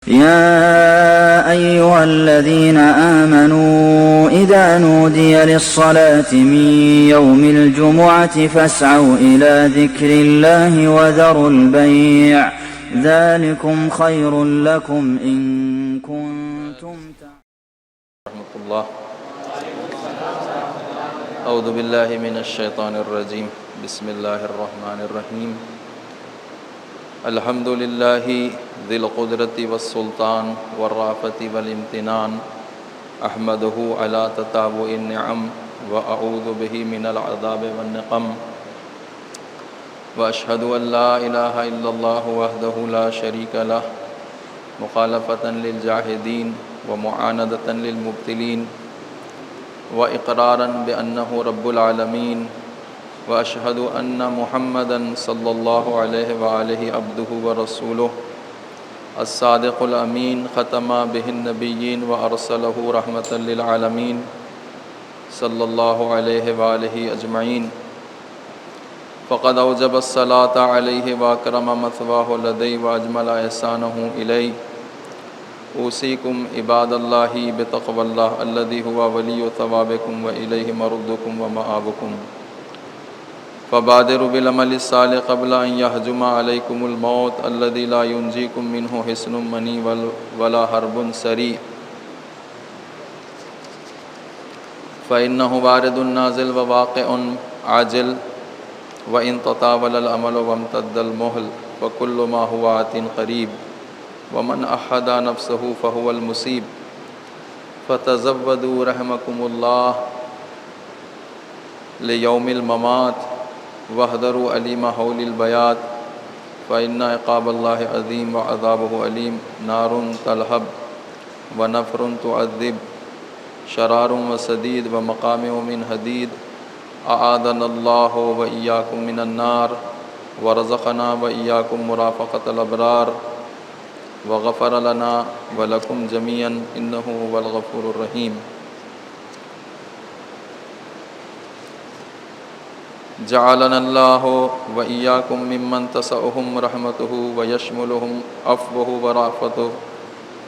يا أيها الذين آمنوا إذا نودي للصلاة من يوم الجمعة فاسعوا إلى ذكر الله وذروا البيع ذلكم خير لكم إن كنتم رحمة الله. أعوذ بالله من الشيطان الرجيم. بسم الله الرحمن الرحيم. الحمد لله ذي القدرة والسلطان والرأفة والامتنان، أحمده على تتابع النعم وأعوذ به من العذاب والنقم، وأشهد أن لا إله إلا الله وحده لا شريك له مخالفة للجاهدين ومعاندة للمبتلين وإقرارا بأنه رب العالمين، وأشهد أن محمدا صلى الله عليه وآله عبده ورسوله الصادق الأمين، ختم به النبيين وأرسله رحمة للعالمين صلى الله عليه وآله أجمعين. فقد أوجب الصلاة عليه وأكرم مثواه لديه وأجمل إحسانه إليه. أوصيكم عباد الله بتقوى الله الذي هو ولي ثوابكم وإليه مردكم ومآبكم. فبادروا بالعمل الصالح قبل أن يهجم عليكم الموت الذي لا ينجيكم منه حصن مني ولا حرب سري، فإنه وارد نازل وواقع عاجل، وإن تطاول الأمل وامتد المهل فكل ما هو آت قريب، ومن أحد نفسه فهو المصيب. فتزودوا رحمكم الله ليوم الممات، واحذروا أليم هول البيات، فإن عقاب الله عظيم وعذابه أليم. نار تلهب ونفر تعذب، شرار وسديد ومقامع من حديد. أعاذنا الله وإياكم من النار، ورزقنا وإياكم مرافقة الأبرار، وغفر لنا ولكم جميعا إنه هو الغفور الرحيم. جعلنا الله وإياكم ممن تسعهم رحمته ويشملهم عفوه ورأفته،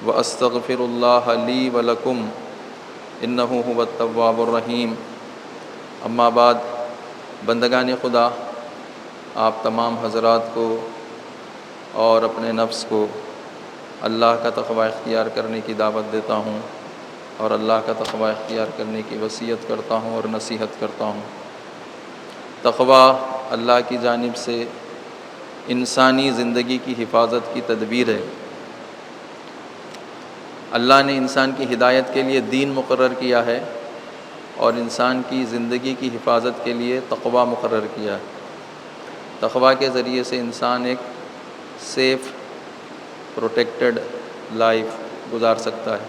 وأستغفر الله لي ولكم إنه هو التواب الرحيم. اما بعد، بندگان خدا، آپ تمام حضرات کو اور اپنے نفس کو اللہ کا تقوی اختیار کرنے کی دعوت دیتا ہوں، اور اللہ کا تقوی اختیار کرنے کی وصیت کرتا ہوں اور نصیحت کرتا ہوں. تقوی اللہ کی جانب سے انسانی زندگی کی حفاظت کی تدبیر ہے. اللہ نے انسان کی ہدایت کے لیے دین مقرر کیا ہے، اور انسان کی زندگی کی حفاظت کے لیے تقوی مقرر کیا ہے. تقوی کے ذریعے سے انسان ایک سیف پروٹیکٹڈ لائف گزار سکتا ہے.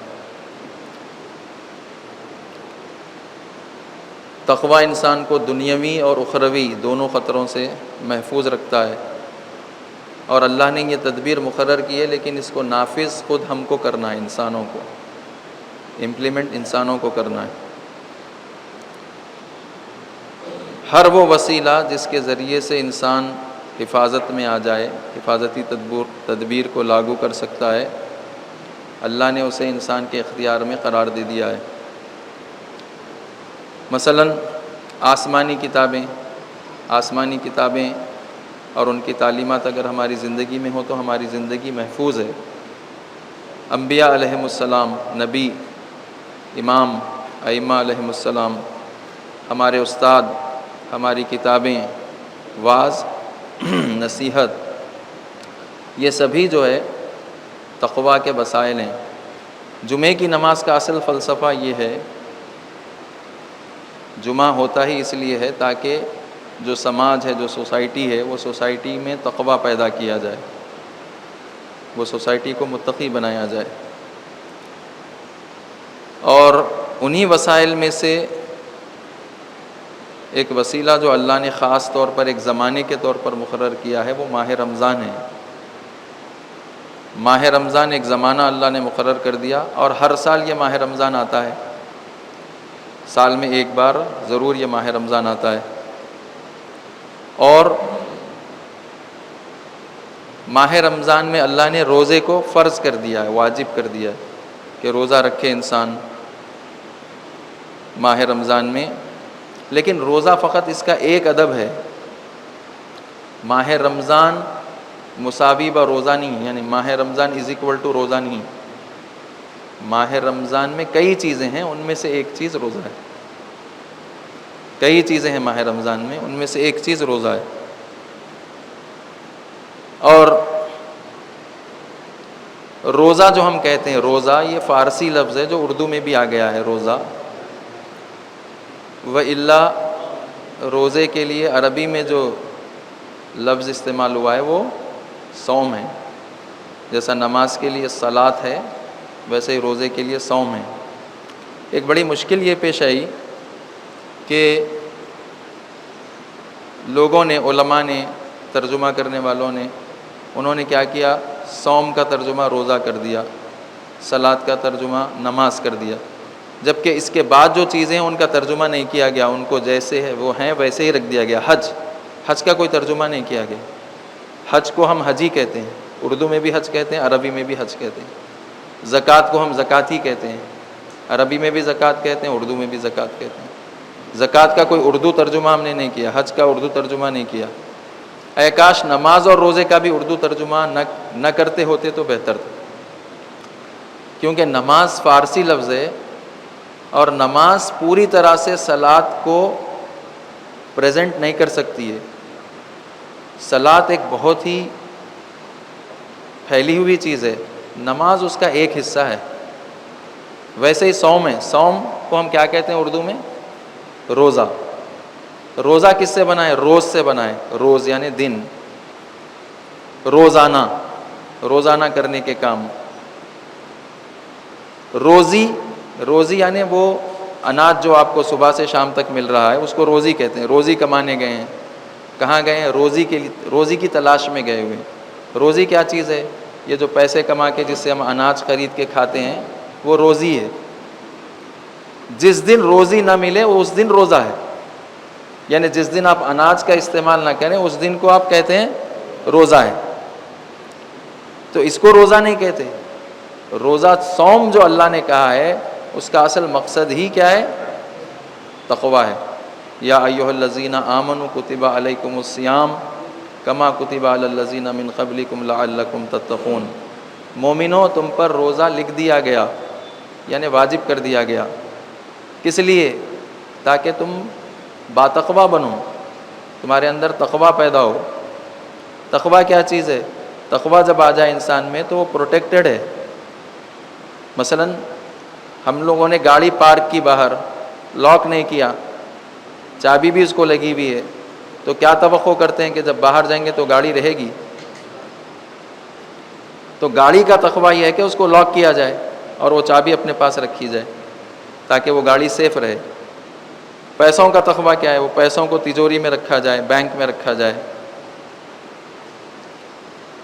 تقوی انسان کو دنیاوی اور اخروی دونوں خطروں سے محفوظ رکھتا ہے، اور اللہ نے یہ تدبیر مقرر کی ہے، لیکن اس کو نافذ خود ہم کو کرنا ہے، انسانوں کو امپلیمنٹ انسانوں کو کرنا ہے. ہر وہ وسیلہ جس کے ذریعے سے انسان حفاظت میں آ جائے، حفاظتی تدبیر کو لاگو کر سکتا ہے، اللہ نے اسے انسان کے اختیار میں قرار دے دیا ہے. مثلا آسمانی کتابیں اور ان کی تعلیمات اگر ہماری زندگی میں ہو تو ہماری زندگی محفوظ ہے. انبیاء علیہم السلام، نبی، امام، ائمہ علیہم السلام، ہمارے استاد، ہماری کتابیں، وعظ، نصیحت، یہ سبھی جو ہے تقوی کے وسائل ہیں. جمعے کی نماز کا اصل فلسفہ یہ ہے، جمعہ ہوتا ہی اس لیے ہے تاکہ جو سماج ہے، جو سوسائٹی ہے، وہ سوسائٹی میں تقوی پیدا کیا جائے، وہ سوسائٹی کو متقی بنایا جائے. اور انہی وسائل میں سے ایک وسیلہ جو اللہ نے خاص طور پر ایک زمانے کے طور پر مقرر کیا ہے، وہ ماہ رمضان ہے. ماہ رمضان ایک زمانہ اللہ نے مقرر کر دیا، اور ہر سال یہ ماہ رمضان آتا ہے. سال میں ایک بار ضرور یہ ماہ رمضان آتا ہے. اور ماہ رمضان میں اللہ نے روزے کو فرض کر دیا ہے، واجب کر دیا ہے کہ روزہ رکھے انسان ماہ رمضان میں. لیکن روزہ فقط اس کا ایک ادب ہے. ماہ رمضان مساوی با روزہ نہیں، یعنی ماہ رمضان از اکول ٹو روزہ نہیں. ماہ رمضان میں کئی چیزیں ہیں، ان میں سے ایک چیز روزہ ہے. کئی چیزیں ہیں ماہ رمضان میں، ان میں سے ایک چیز روزہ ہے. اور روزہ جو ہم کہتے ہیں، روزہ یہ فارسی لفظ ہے جو اردو میں بھی آ گیا ہے روزہ. وَإِلَّا روزے کے لیے عربی میں جو لفظ استعمال ہوا ہے وہ صوم ہے. جیسا نماز کے لیے صلاۃ ہے، ویسے ہی روزے کے لیے صوم ہے. ایک بڑی مشکل یہ پیش آئی کہ لوگوں نے، علماء نے، ترجمہ کرنے والوں نے، انہوں نے کیا کیا، صوم کا ترجمہ روزہ کر دیا، صلاۃ کا ترجمہ نماز کر دیا. جبکہ اس کے بعد جو چیزیں ہیں ان کا ترجمہ نہیں کیا گیا، ان کو جیسے ہے وہ ہیں ویسے ہی رکھ دیا گیا. حج کا کوئی ترجمہ نہیں کیا گیا. حج کو ہم حج ہی کہتے ہیں، اردو میں بھی حج کہتے ہیں، عربی میں بھی حج کہتے ہیں. زکوٰۃ کو ہم زکوٰۃ ہی کہتے ہیں، عربی میں بھی زکوٰۃ کہتے ہیں، اردو میں بھی زکوٰۃ کہتے ہیں. زکوٰۃ کا کوئی اردو ترجمہ ہم نے نہیں کیا، حج کا اردو ترجمہ نہیں کیا. اے کاش نماز اور روزے کا بھی اردو ترجمہ نہ کرتے ہوتے تو بہتر تھا. کیونکہ نماز فارسی لفظ ہے، اور نماز پوری طرح سے صلاۃ کو پریزنٹ نہیں کر سکتی ہے. صلاۃ ایک بہت ہی پھیلی ہوئی چیز ہے، نماز اس کا ایک حصہ ہے. ویسے ہی صوم ہے، صوم کو ہم کیا کہتے ہیں اردو میں، روزہ. روزہ کس سے بنا ہے، روز سے بنا ہے. روز یعنی دن، روزانہ، روزانہ کرنے کے کام. روزی یعنی وہ اناج جو آپ کو صبح سے شام تک مل رہا ہے اس کو روزی کہتے ہیں. روزی کمانے گئے ہیں، کہاں گئے ہیں، روزی کی تلاش میں گئے ہوئے. روزی کیا چیز ہے، یہ جو پیسے کما کے جس سے ہم اناج خرید کے کھاتے ہیں وہ روزی ہے. جس دن روزی نہ ملے اس دن روزہ ہے. یعنی جس دن آپ اناج کا استعمال نہ کریں اس دن کو آپ کہتے ہیں روزہ ہے. تو اس کو روزہ نہیں کہتے. روزہ، صوم جو اللہ نے کہا ہے اس کا اصل مقصد ہی کیا ہے، تقویٰ ہے. یا ایھا الذین آمنوا کتب علیکم الصیام کما کتب علی الذین من قبلکم لعلکم تتقون. مومنو تم پر روزہ لکھ دیا گیا، یعنی واجب کر دیا گیا. کس لیے، تاکہ تم باتقویٰ بنو، تمہارے اندر تقویٰ پیدا ہو. تقویٰ کیا چیز ہے، تقویٰ جب آ جائے انسان میں تو وہ پروٹیکٹڈ ہے. مثلا ہم لوگوں نے گاڑی پارک کی باہر، لاک نہیں کیا، چابی بھی اس کو لگی ہوئی ہے، تو کیا توقع کرتے ہیں کہ جب باہر جائیں گے تو گاڑی رہے گی. تو گاڑی کا تقویٰ یہ ہے کہ اس کو لاک کیا جائے اور وہ چابی اپنے پاس رکھی جائے تاکہ وہ گاڑی سیف رہے. پیسوں کا تقویٰ کیا ہے، وہ پیسوں کو تجوری میں رکھا جائے، بینک میں رکھا جائے.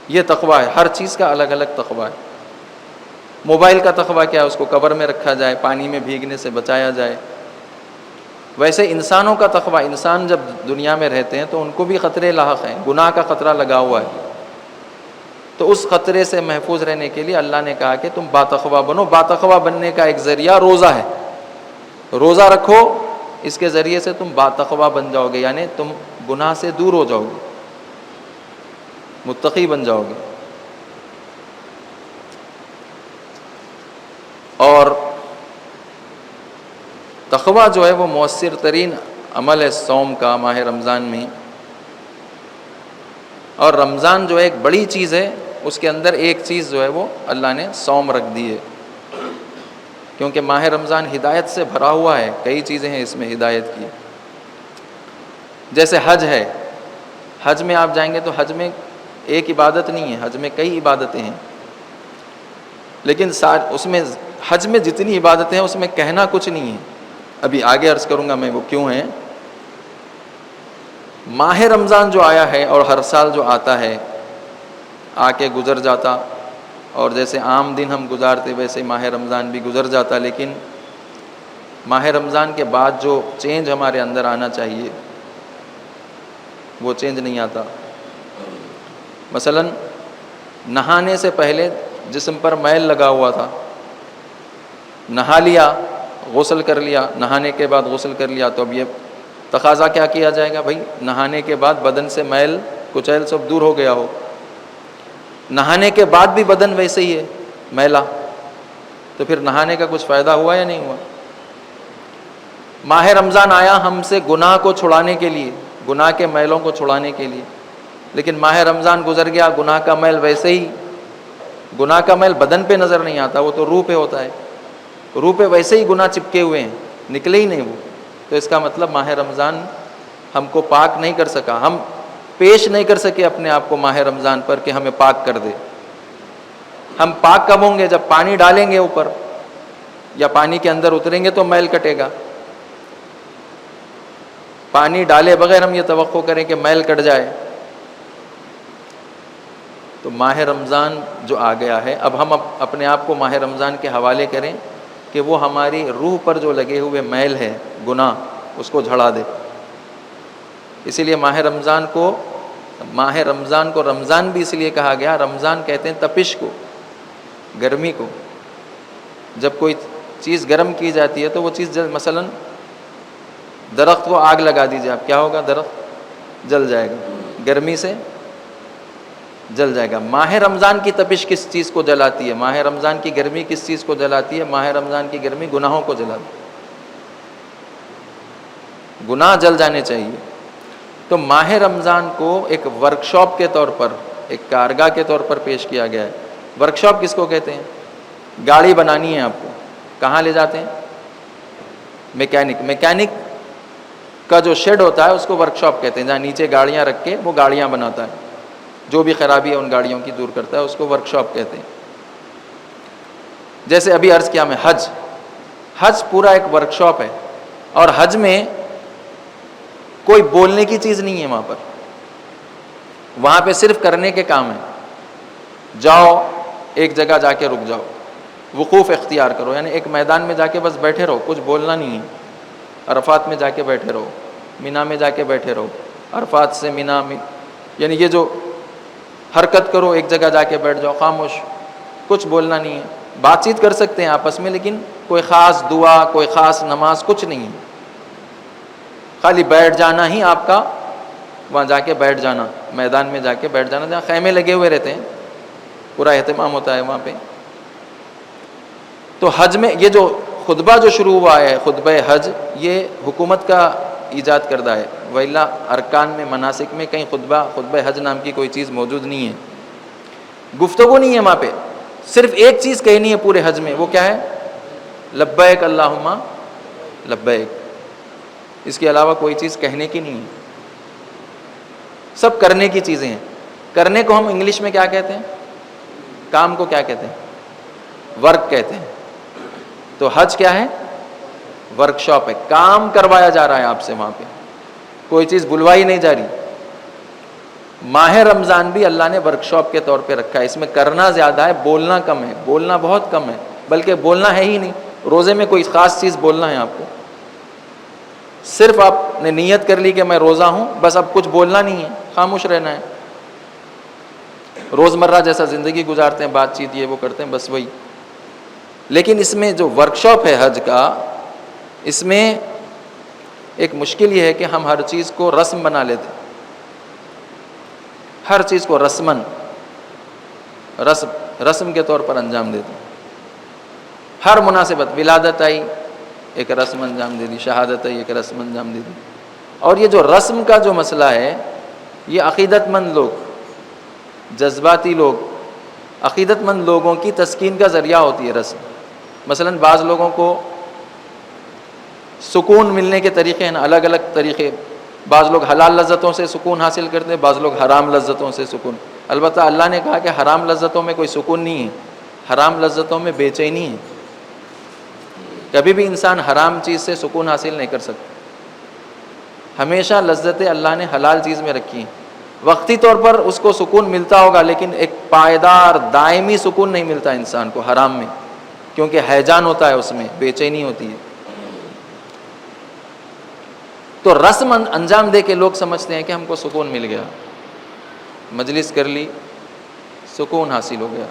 یہ تقویٰ ہے. ہر چیز کا الگ الگ تقویٰ ہے. موبائل کا تقویٰ کیا ہے، اس کو کور میں رکھا جائے، پانی میں بھیگنے سے بچایا جائے. ویسے انسانوں کا تقویٰ، انسان جب دنیا میں رہتے ہیں تو ان کو بھی خطرے لاحق ہیں، گناہ کا خطرہ لگا ہوا ہے. تو اس خطرے سے محفوظ رہنے کے لیے اللہ نے کہا کہ تم باتقویٰ بنو. باتقویٰ بننے کا ایک ذریعہ روزہ ہے. روزہ رکھو، اس کے ذریعے سے تم باتقویٰ بن جاؤ گے، یعنی تم گناہ سے دور ہو جاؤ گے، متقی بن جاؤ گے. اور تقویٰ جو ہے وہ مؤثر ترین عمل ہے صوم کا ماہ رمضان میں. اور رمضان جو ہے ایک بڑی چیز ہے، اس کے اندر ایک چیز جو ہے وہ اللہ نے صوم رکھ دی ہے. کیونکہ ماہ رمضان ہدایت سے بھرا ہوا ہے، کئی چیزیں ہیں اس میں ہدایت کی. جیسے حج ہے، حج میں آپ جائیں گے تو حج میں ایک عبادت نہیں ہے، حج میں کئی عبادتیں ہیں. لیکن اس میں حج میں جتنی عبادتیں ہیں اس میں کہنا کچھ نہیں ہے. ابھی آگے عرض کروں گا میں وہ کیوں ہیں. ماہ رمضان جو آیا ہے اور ہر سال جو آتا ہے آ کے گزر جاتا، اور جیسے عام دن ہم گزارتے ویسے ماہ رمضان بھی گزر جاتا. لیکن ماہ رمضان کے بعد جو چینج ہمارے اندر آنا چاہیے وہ چینج نہیں آتا. مثلا نہانے سے پہلے جسم پر میل لگا ہوا تھا، نہا لیا، غسل کر لیا، نہانے کے بعد غسل کر لیا، تو اب یہ تقاضا کیا کیا جائے گا؟ بھائی نہانے کے بعد بدن سے میل کچیل سب دور ہو گیا ہو۔ نہانے کے بعد بھی بدن ویسے ہی ہے میلا، تو پھر نہانے کا کچھ فائدہ ہوا یا نہیں ہوا؟ ماہ رمضان آیا ہم سے گناہ کو چھڑانے کے لیے، گناہ کے میلوں کو چھڑانے کے لیے، لیکن ماہ رمضان گزر گیا، گناہ کا میل ویسے ہی، گناہ کا میل بدن پہ نظر نہیں آتا، وہ تو روح پہ ہوتا ہے، روح پہ ویسے ہی گناہ چپکے ہوئے ہیں، نکلے ہی نہیں وہ۔ تو اس کا مطلب ماہ رمضان ہم کو پاک نہیں کر سکا، ہم پیش نہیں کر سکے اپنے آپ کو ماہ رمضان پر کہ ہمیں پاک کر دے۔ ہم پاک کب ہوں گے؟ جب پانی ڈالیں گے اوپر یا پانی کے اندر اتریں گے تو میل کٹے گا۔ پانی ڈالے بغیر ہم یہ توقع کریں کہ میل کٹ جائے، تو ماہ رمضان جو آ گیا ہے، اب ہم اپنے آپ کو ماہ رمضان کے حوالے کریں کہ وہ ہماری روح پر جو لگے ہوئے میل ہے، گناہ، اس کو جھڑا دے۔ اسی لیے ماہ رمضان کو رمضان بھی اس لیے کہا گیا، رمضان کہتے ہیں تپش کو، گرمی کو۔ جب کوئی چیز گرم کی جاتی ہے تو وہ چیز مثلا درخت کو آگ لگا دیجیے آپ، کیا ہوگا؟ درخت جل جائے گا، گرمی سے جل جائے گا۔ ماہ رمضان کی تپش کس چیز کو جلاتی ہے؟ ماہ رمضان کی گرمی کس چیز کو جلاتی ہے؟ ماہ رمضان کی گرمی گناہوں کو جلاتی ہے، گناہ جل جانے چاہیے۔ تو ماہ رمضان کو ایک ورکشاپ کے طور پر، ایک کارگاہ کے طور پر پیش کیا گیا ہے۔ ورکشاپ کس کو کہتے ہیں؟ گاڑی بنانی ہے آپ کو، کہاں لے جاتے ہیں؟ میکینک کا جو شیڈ ہوتا ہے اس کو ورکشاپ کہتے ہیں، جہاں نیچے گاڑیاں رکھ کے وہ گاڑیاں بناتا ہے، جو بھی خرابی ہے ان گاڑیوں کی دور کرتا ہے، اس کو ورکشاپ کہتے ہیں۔ جیسے ابھی عرض کیا میں، حج پورا ایک ورکشاپ ہے، اور حج میں کوئی بولنے کی چیز نہیں ہے وہاں پہ صرف کرنے کے کام ہیں۔ جاؤ ایک جگہ جا کے رک جاؤ، وقوف اختیار کرو، یعنی ایک میدان میں جا کے بس بیٹھے رہو، کچھ بولنا نہیں ہے۔ عرفات میں جا کے بیٹھے رہو، مینا میں جا کے بیٹھے رہو، عرفات سے مینا میں، یعنی یہ جو حرکت کرو، ایک جگہ جا کے بیٹھ جاؤ، خاموش، کچھ بولنا نہیں ہے۔ بات چیت کر سکتے ہیں آپس میں، لیکن کوئی خاص دعا، کوئی خاص نماز، کچھ نہیں ہے، خالی بیٹھ جانا ہی آپ کا، وہاں جا کے بیٹھ جانا، میدان میں جا کے بیٹھ جانا، جہاں خیمے لگے ہوئے رہتے ہیں، پورا اہتمام ہوتا ہے وہاں پہ۔ تو حج میں یہ جو خطبہ جو شروع ہوا ہے، خطبہ حج، یہ حکومت کا ایجاد کردہ ہے، وإلا ارکان میں، مناسک میں کہیں خطبہ حج نام کی کوئی چیز موجود نہیں ہے۔ گفتگو نہیں ہے وہاں پہ، صرف ایک چیز کہنی ہے پورے حج میں، وہ کیا ہے؟ لبیک اللہم لبیک، اس کے علاوہ کوئی چیز کہنے کی نہیں ہے، سب کرنے کی چیزیں ہیں۔ کرنے کو ہم انگلش میں کیا کہتے ہیں؟ کام کو کیا کہتے ہیں؟ ورک کہتے ہیں۔ تو حج کیا ہے؟ ورکشاپ ہے، کام کروایا جا رہا ہے آپ سے وہاں پہ، کوئی چیز بلوائی نہیں جا رہی۔ ماہ رمضان بھی اللہ نے ورکشاپ کے طور پہ رکھا ہے، اس میں کرنا زیادہ ہے، بولنا کم ہے، بولنا بہت کم ہے، بلکہ بولنا ہے ہی نہیں۔ روزے میں کوئی خاص چیز بولنا ہے آپ کو، صرف آپ نے نیت کر لی کہ میں روزہ ہوں، بس اب کچھ بولنا نہیں ہے، خاموش رہنا ہے، روزمرہ جیسا زندگی گزارتے ہیں، بات چیت یہ وہ کرتے ہیں، بس وہی۔ لیکن اس میں جو ورکشاپ ہے حج کا، اس میں ایک مشکل یہ ہے کہ ہم ہر چیز کو رسم بنا لیتے، ہر چیز کو رسم کے طور پر انجام دیتے ہیں۔ ہر مناسبت، ولادت آئی ایک رسم انجام دے دی، شہادت آئی ایک رسم انجام دے دی۔ اور یہ جو رسم کا جو مسئلہ ہے، یہ عقیدت مند لوگ، جذباتی لوگ، عقیدت مند لوگوں کی تسکین کا ذریعہ ہوتی ہے رسم۔ مثلا بعض لوگوں کو سکون ملنے کے طریقے ہیں، الگ الگ طریقے، بعض لوگ حلال لذتوں سے سکون حاصل کرتے ہیں، بعض لوگ حرام لذتوں سے سکون۔ البتہ اللہ نے کہا کہ حرام لذتوں میں کوئی سکون نہیں ہے، حرام لذتوں میں بے چینی ہے، کبھی بھی انسان حرام چیز سے سکون حاصل نہیں کر سکتا۔ ہمیشہ لذتیں اللہ نے حلال چیز میں رکھی ہیں، وقتی طور پر اس کو سکون ملتا ہوگا، لیکن ایک پائیدار دائمی سکون نہیں ملتا انسان کو حرام میں، کیونکہ ہیجان ہوتا ہے اس میں، بے چینی ہوتی ہے۔ تو رسم انجام دے کے لوگ سمجھتے ہیں کہ ہم کو سکون مل گیا، مجلس کر لی، سکون حاصل ہو گیا،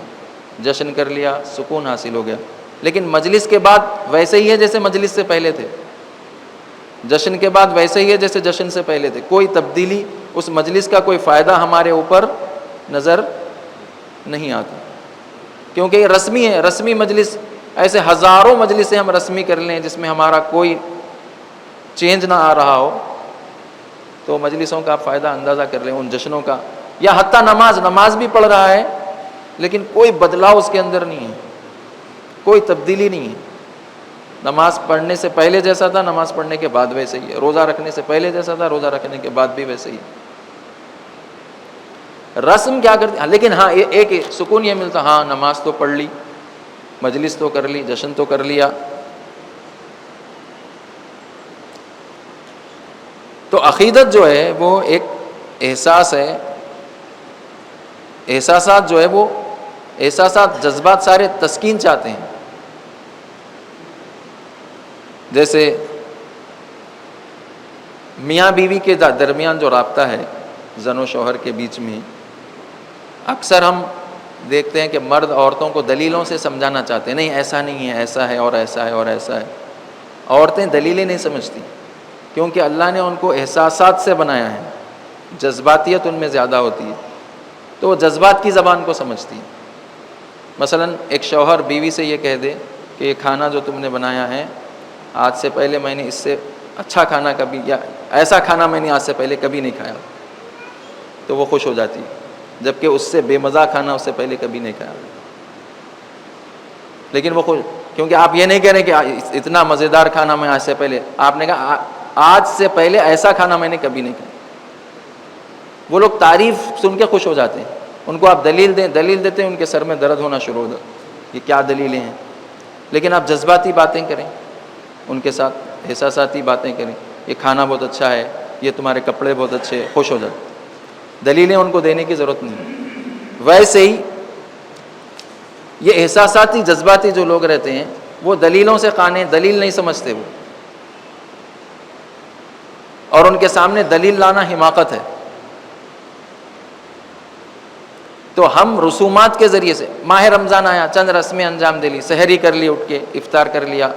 جشن کر لیا، سکون حاصل ہو گیا. لیکن مجلس کے بعد ویسے ہی ہے جیسے مجلس سے پہلے تھے، جشن کے بعد ویسے ہی ہے جیسے جشن سے پہلے تھے. کوئی تبدیلی، اس مجلس کا کوئی فائدہ ہمارے اوپر نظر نہیں آتا، کیونکہ یہ رسمی ہے. رسمی مجلس، ایسے ہزاروں مجلسیں ہم رسمی کر لیں جس میں ہمارا کوئی چینج نہ آ رہا ہو، تو مجلسوں کا آپ فائدہ اندازہ کر لیں، ان جشنوں کا. یا حتیٰ نماز بھی پڑھ رہا ہے لیکن کوئی بدلاؤ اس کے اندر نہیں ہے، کوئی تبدیلی نہیں ہے. نماز پڑھنے سے پہلے جیسا تھا نماز پڑھنے کے بعد ویسے ہی ہے، روزہ رکھنے سے پہلے جیسا تھا روزہ رکھنے کے بعد بھی ویسے ہی. رسم کیا کرتی، لیکن ہاں ایک سکون یہ ملتا، ہاں نماز تو پڑھ لی، مجلس تو کر لی، جشن تو کر لیا. تو عقیدت جو ہے وہ ایک احساس ہے. احساسات جو ہے وہ احساسات، جذبات سارے تسکین چاہتے ہیں. جیسے میاں بیوی کے درمیان جو رابطہ ہے زن و شوہر کے بیچ میں، اکثر ہم دیکھتے ہیں کہ مرد عورتوں کو دلیلوں سے سمجھانا چاہتے ہیں، نہیں ایسا نہیں ہے، ایسا ہے اور ایسا ہے اور ایسا ہے. عورتیں دلیلیں نہیں سمجھتی، کیونکہ اللہ نے ان کو احساسات سے بنایا ہے، جذباتیت ان میں زیادہ ہوتی ہے، تو وہ جذبات کی زبان کو سمجھتی. مثلا ایک شوہر بیوی سے یہ کہہ دے کہ یہ کھانا جو تم نے بنایا ہے، آج سے پہلے میں نے اس سے اچھا کھانا کبھی، یا ایسا کھانا میں نے آج سے پہلے کبھی نہیں کھایا، تو وہ خوش ہو جاتی ہے. جبکہ اس سے بے مزہ کھانا اس سے پہلے کبھی نہیں کھایا، لیکن وہ خوش، کیونکہ آپ یہ نہیں کہہ رہے کہ اتنا مزیدار کھانا میں آج سے پہلے، آپ نے کہا آج سے پہلے ایسا کھانا میں نے کبھی نہیں کھایا. وہ لوگ تعریف سن کے خوش ہو جاتے ہیں. ان کو آپ دلیل دیتے ہیں، ان کے سر میں درد ہونا شروع ہو جاتا، یہ کیا دلیلیں ہیں. لیکن آپ جذباتی باتیں کریں ان کے ساتھ، احساساتی باتیں کریں، یہ کھانا بہت اچھا ہے، یہ تمہارے کپڑے بہت اچھے ہیں، خوش ہو جاتے. دلیلیں ان کو دینے کی ضرورت نہیں. ویسے ہی یہ احساساتی جذباتی جو لوگ رہتے ہیں وہ دلیلوں سے قانع، دلیل نہیں سمجھتے وہ، اور ان کے سامنے دلیل لانا حماقت ہے. تو ہم رسومات کے ذریعے سے، ماہ رمضان آیا، چند رسمیں انجام دے لی، سحری کر لی، اٹھ کے افطار کر لیا،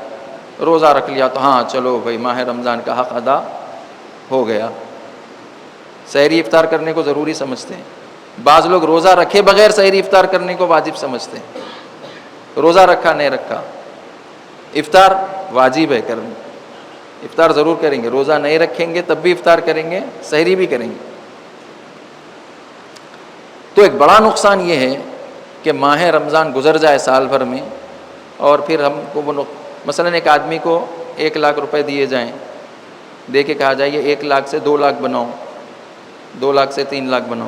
روزہ رکھ لیا، تو ہاں چلو بھائی ماہ رمضان کا حق ادا ہو گیا. سحری افطار کرنے کو ضروری سمجھتے ہیں. بعض لوگ روزہ رکھے بغیر سحری افطار کرنے کو واجب سمجھتے ہیں. روزہ رکھا نہیں رکھا، افطار واجب ہے کرنا، افطار ضرور کریں گے. روزہ نہیں رکھیں گے تب بھی افطار کریں گے، سحری بھی کریں گے. تو ایک بڑا نقصان یہ ہے کہ ماہ رمضان گزر جائے سال بھر میں، اور پھر ہم کو وہ مثلاً ایک آدمی کو 1,00,000 روپے دیے جائیں، دے کے کہا جائے یہ 1,00,000 سے 2,00,000 بناؤ، 2,00,000 سے 3,00,000 بناؤ،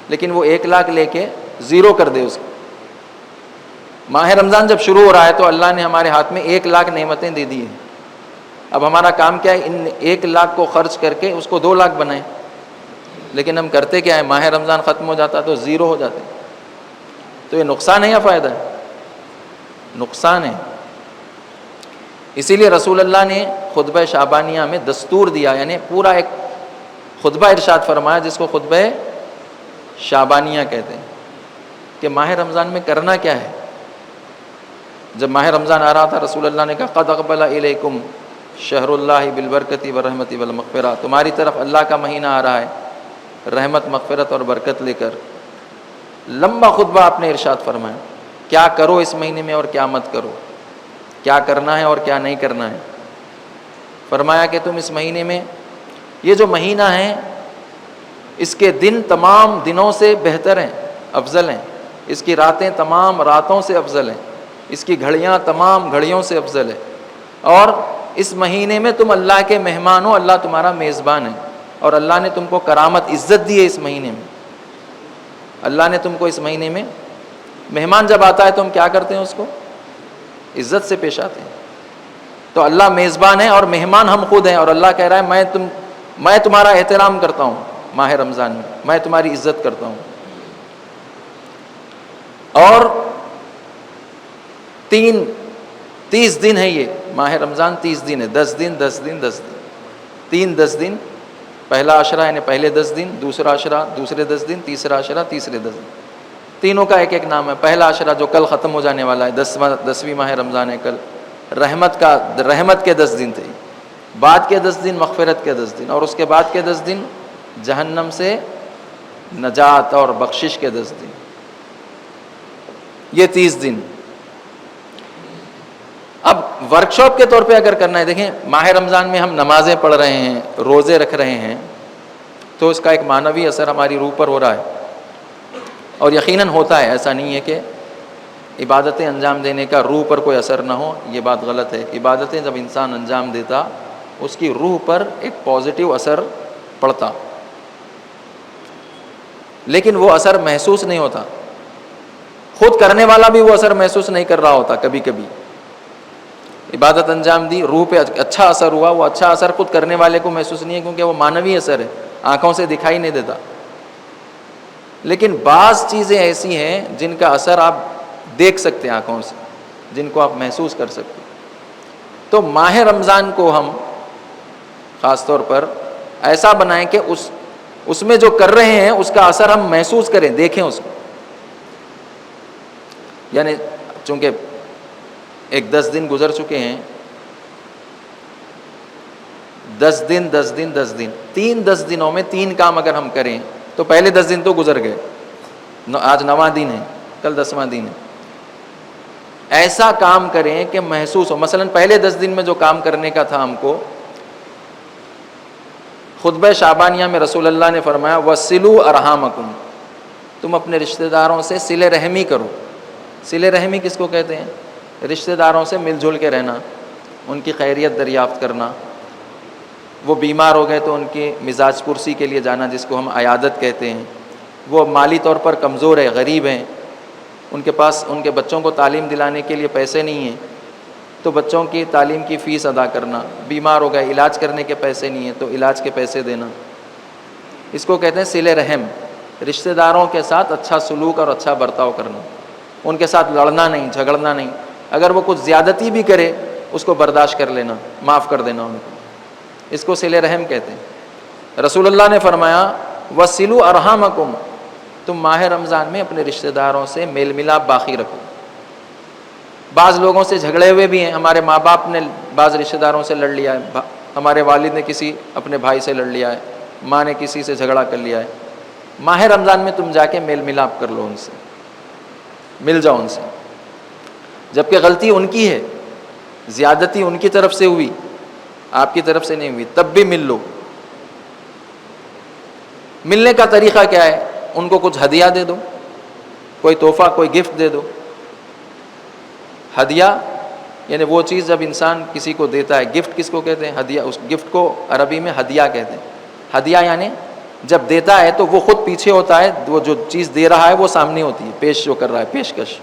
لیکن وہ 1,00,000 لے کے زیرو کر دے اس کو. ماہ رمضان جب شروع ہو رہا ہے تو اللہ نے ہمارے ہاتھ میں 1,00,000 نعمتیں دے دی ہیں. اب ہمارا کام کیا ہے، ان 1,00,000 کو خرچ کر کے اس کو 2,00,000 بنائیں. لیکن ہم کرتے کیا ہے، ماہ رمضان ختم ہو جاتا تو زیرو ہو جاتے. تو یہ نقصان ہے یا فائدہ ہے؟ نقصان ہے. اسی لیے رسول اللہ نے خطبہ شعبانیہ میں دستور دیا، یعنی پورا ایک خطبہ ارشاد فرمایا جس کو خطبہ شعبانیہ کہتے ہیں، کہ ماہ رمضان میں کرنا کیا ہے. جب ماہ رمضان آ رہا تھا رسول اللہ نے کہا قد اقبل الیکم شہر اللہ بالبرکۃ والرحمۃ والمغفرہ، تمہاری طرف اللہ کا مہینہ آ رہا ہے رحمت، مغفرت اور برکت لے کر. لمبا خطبہ آپ نے ارشاد فرمایا، کیا کرو اس مہینے میں اور کیا مت کرو، کیا کرنا ہے اور کیا نہیں کرنا ہے. فرمایا کہ تم اس مہینے میں، یہ جو مہینہ ہے اس کے دن تمام دنوں سے بہتر ہیں، افضل ہیں، اس کی راتیں تمام راتوں سے افضل ہیں، اس کی گھڑیاں تمام گھڑیوں سے افضل ہے، اور اس مہینے میں تم اللہ کے مہمان ہو، اللہ تمہارا میزبان ہے، اور اللہ نے تم کو کرامت عزت دی ہے اس مہینے میں. اللہ نے تم کو اس مہینے میں، مہمان جب آتا ہے تو ہم کیا کرتے ہیں، اس کو عزت سے پیش آتے ہیں. تو اللہ میزبان ہے اور مہمان ہم خود ہیں، اور اللہ کہہ رہا ہے میں تمہارا احترام کرتا ہوں ماہ رمضان میں تمہاری عزت کرتا ہوں. اور 30 دن ہے یہ ماہ رمضان، 30 دن ہے، 10 دن 10 دن 10 دن، 10 دن، پہلا عشرہ یعنی پہلے 10 دن، دوسرا عشرہ دوسرے 10 دن، تیسرا عشرہ تیسرے 10 دن. تینوں کا ایک ایک نام ہے. پہلا عشرہ جو کل ختم ہو جانے والا ہے، 10ویں ماہ رمضان ہے کل، رحمت کے 10 دن تھے. بعد کے 10 دن مغفرت کے 10 دن، اور اس کے بعد کے 10 دن جہنم سے نجات اور بخشش کے 10 دن. یہ 30 دن. اب ورکشاپ کے طور پہ اگر کرنا ہے، دیکھیں ماہ رمضان میں ہم نمازیں پڑھ رہے ہیں، روزے رکھ رہے ہیں، تو اس کا ایک معنوی اثر ہماری روح پر ہو رہا ہے، اور یقیناً ہوتا ہے. ایسا نہیں ہے کہ عبادتیں انجام دینے کا روح پر کوئی اثر نہ ہو، یہ بات غلط ہے. عبادتیں جب انسان انجام دیتا اس کی روح پر ایک پازیٹیو اثر پڑتا، لیکن وہ اثر محسوس نہیں ہوتا. خود کرنے والا بھی وہ اثر محسوس نہیں کر رہا ہوتا. کبھی کبھی عبادت انجام دی، روح پہ اچھا اثر ہوا، وہ اچھا اثر خود کرنے والے کو محسوس نہیں ہے، کیونکہ وہ معنوی اثر ہے، آنکھوں سے دکھائی نہیں دیتا. لیکن بعض چیزیں ایسی ہیں جن کا اثر آپ دیکھ سکتے ہیں آنکھوں سے، جن کو آپ محسوس کر سکتے ہیں. تو ماہ رمضان کو ہم خاص طور پر ایسا بنائیں کہ اس میں جو کر رہے ہیں اس کا اثر ہم محسوس کریں، دیکھیں اس کو. یعنی چونکہ ایک 10 دن گزر چکے ہیں، 10 دن 10 دن 10 دن، 10 دنوں میں 3 کام اگر ہم کریں تو پہلے 10 دن تو گزر گئے، آج 9واں دن ہے، کل 10واں دن ہے. ایسا کام کریں کہ محسوس ہو. مثلا پہلے 10 دن میں جو کام کرنے کا تھا ہم کو، خطبہ شعبانیہ میں رسول اللہ نے فرمایا وَصِلُوا أَرْحَامَكُمْ، تم اپنے رشتہ داروں سے صلہ رحمی کرو. صلہ رحمی کس کو کہتے ہیں؟ رشتہ داروں سے مل جل کے رہنا، ان کی خیریت دریافت کرنا. وہ بیمار ہو گئے تو ان کی مزاج پرسی کے لیے جانا، جس کو ہم عیادت کہتے ہیں. وہ مالی طور پر کمزور ہے، غریب ہیں، ان کے پاس ان کے بچوں کو تعلیم دلانے کے لیے پیسے نہیں ہیں، تو بچوں کی تعلیم کی فیس ادا کرنا. بیمار ہو گئے، علاج کرنے کے پیسے نہیں ہیں، تو علاج کے پیسے دینا. اس کو کہتے ہیں صلہ رحم. رشتہ داروں کے ساتھ اچھا سلوک اور اچھا برتاؤ کرنا، ان کے ساتھ لڑنا نہیں، جھگڑنا نہیں. اگر وہ کچھ زیادتی بھی کرے اس کو برداشت کر لینا، معاف کر دینا ان کو. اس کو صلہ رحم کہتے ہیں. رسول اللہ نے فرمایا وَصِلُوا أَرْحَامَكُمْ، تم ماہ رمضان میں اپنے رشتہ داروں سے میل ملاپ باقی رکھو. بعض لوگوں سے جھگڑے ہوئے بھی ہیں. ہمارے ماں باپ نے بعض رشتہ داروں سے لڑ لیا ہے، ہمارے والد نے کسی اپنے بھائی سے لڑ لیا ہے، ماں نے کسی سے جھگڑا کر لیا ہے. ماہ رمضان میں تم جا کے میل ملاپ کر لو، ان سے مل جاؤ ان سے. جبکہ غلطی ان کی ہے، زیادتی ان کی طرف سے ہوئی، آپ کی طرف سے نہیں ہوئی، تب بھی مل لو. ملنے کا طریقہ کیا ہے؟ ان کو کچھ ہدیہ دے دو، کوئی تحفہ، کوئی گفٹ دے دو. ہدیہ یعنی وہ چیز جب انسان کسی کو دیتا ہے. گفٹ کس کو کہتے ہیں؟ ہدیہ. اس گفٹ کو عربی میں ہدیہ کہتے ہیں. ہدیہ یعنی جب دیتا ہے تو وہ خود پیچھے ہوتا ہے، وہ جو چیز دے رہا ہے وہ سامنے ہوتی ہے، پیش جو کر رہا ہے، پیشکش.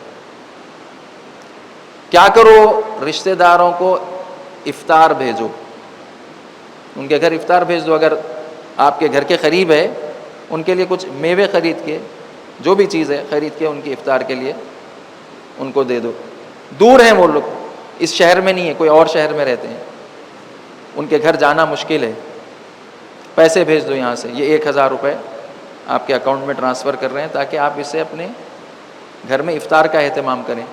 کیا کرو؟ رشتہ داروں کو افطار بھیجو، ان کے گھر افطار بھیج دو. اگر آپ کے گھر کے قریب ہے، ان کے لیے کچھ میوے خرید کے، جو بھی چیز ہے خرید کے ان کی افطار کے لیے ان کو دے دو. دور ہیں وہ لوگ، اس شہر میں نہیں ہے، کوئی اور شہر میں رہتے ہیں، ان کے گھر جانا مشکل ہے. پیسے بھیج دو یہاں سے. یہ 1000 روپے آپ کے اکاؤنٹ میں ٹرانسفر کر رہے ہیں تاکہ آپ اسے اپنے گھر میں افطار کا اہتمام کریں،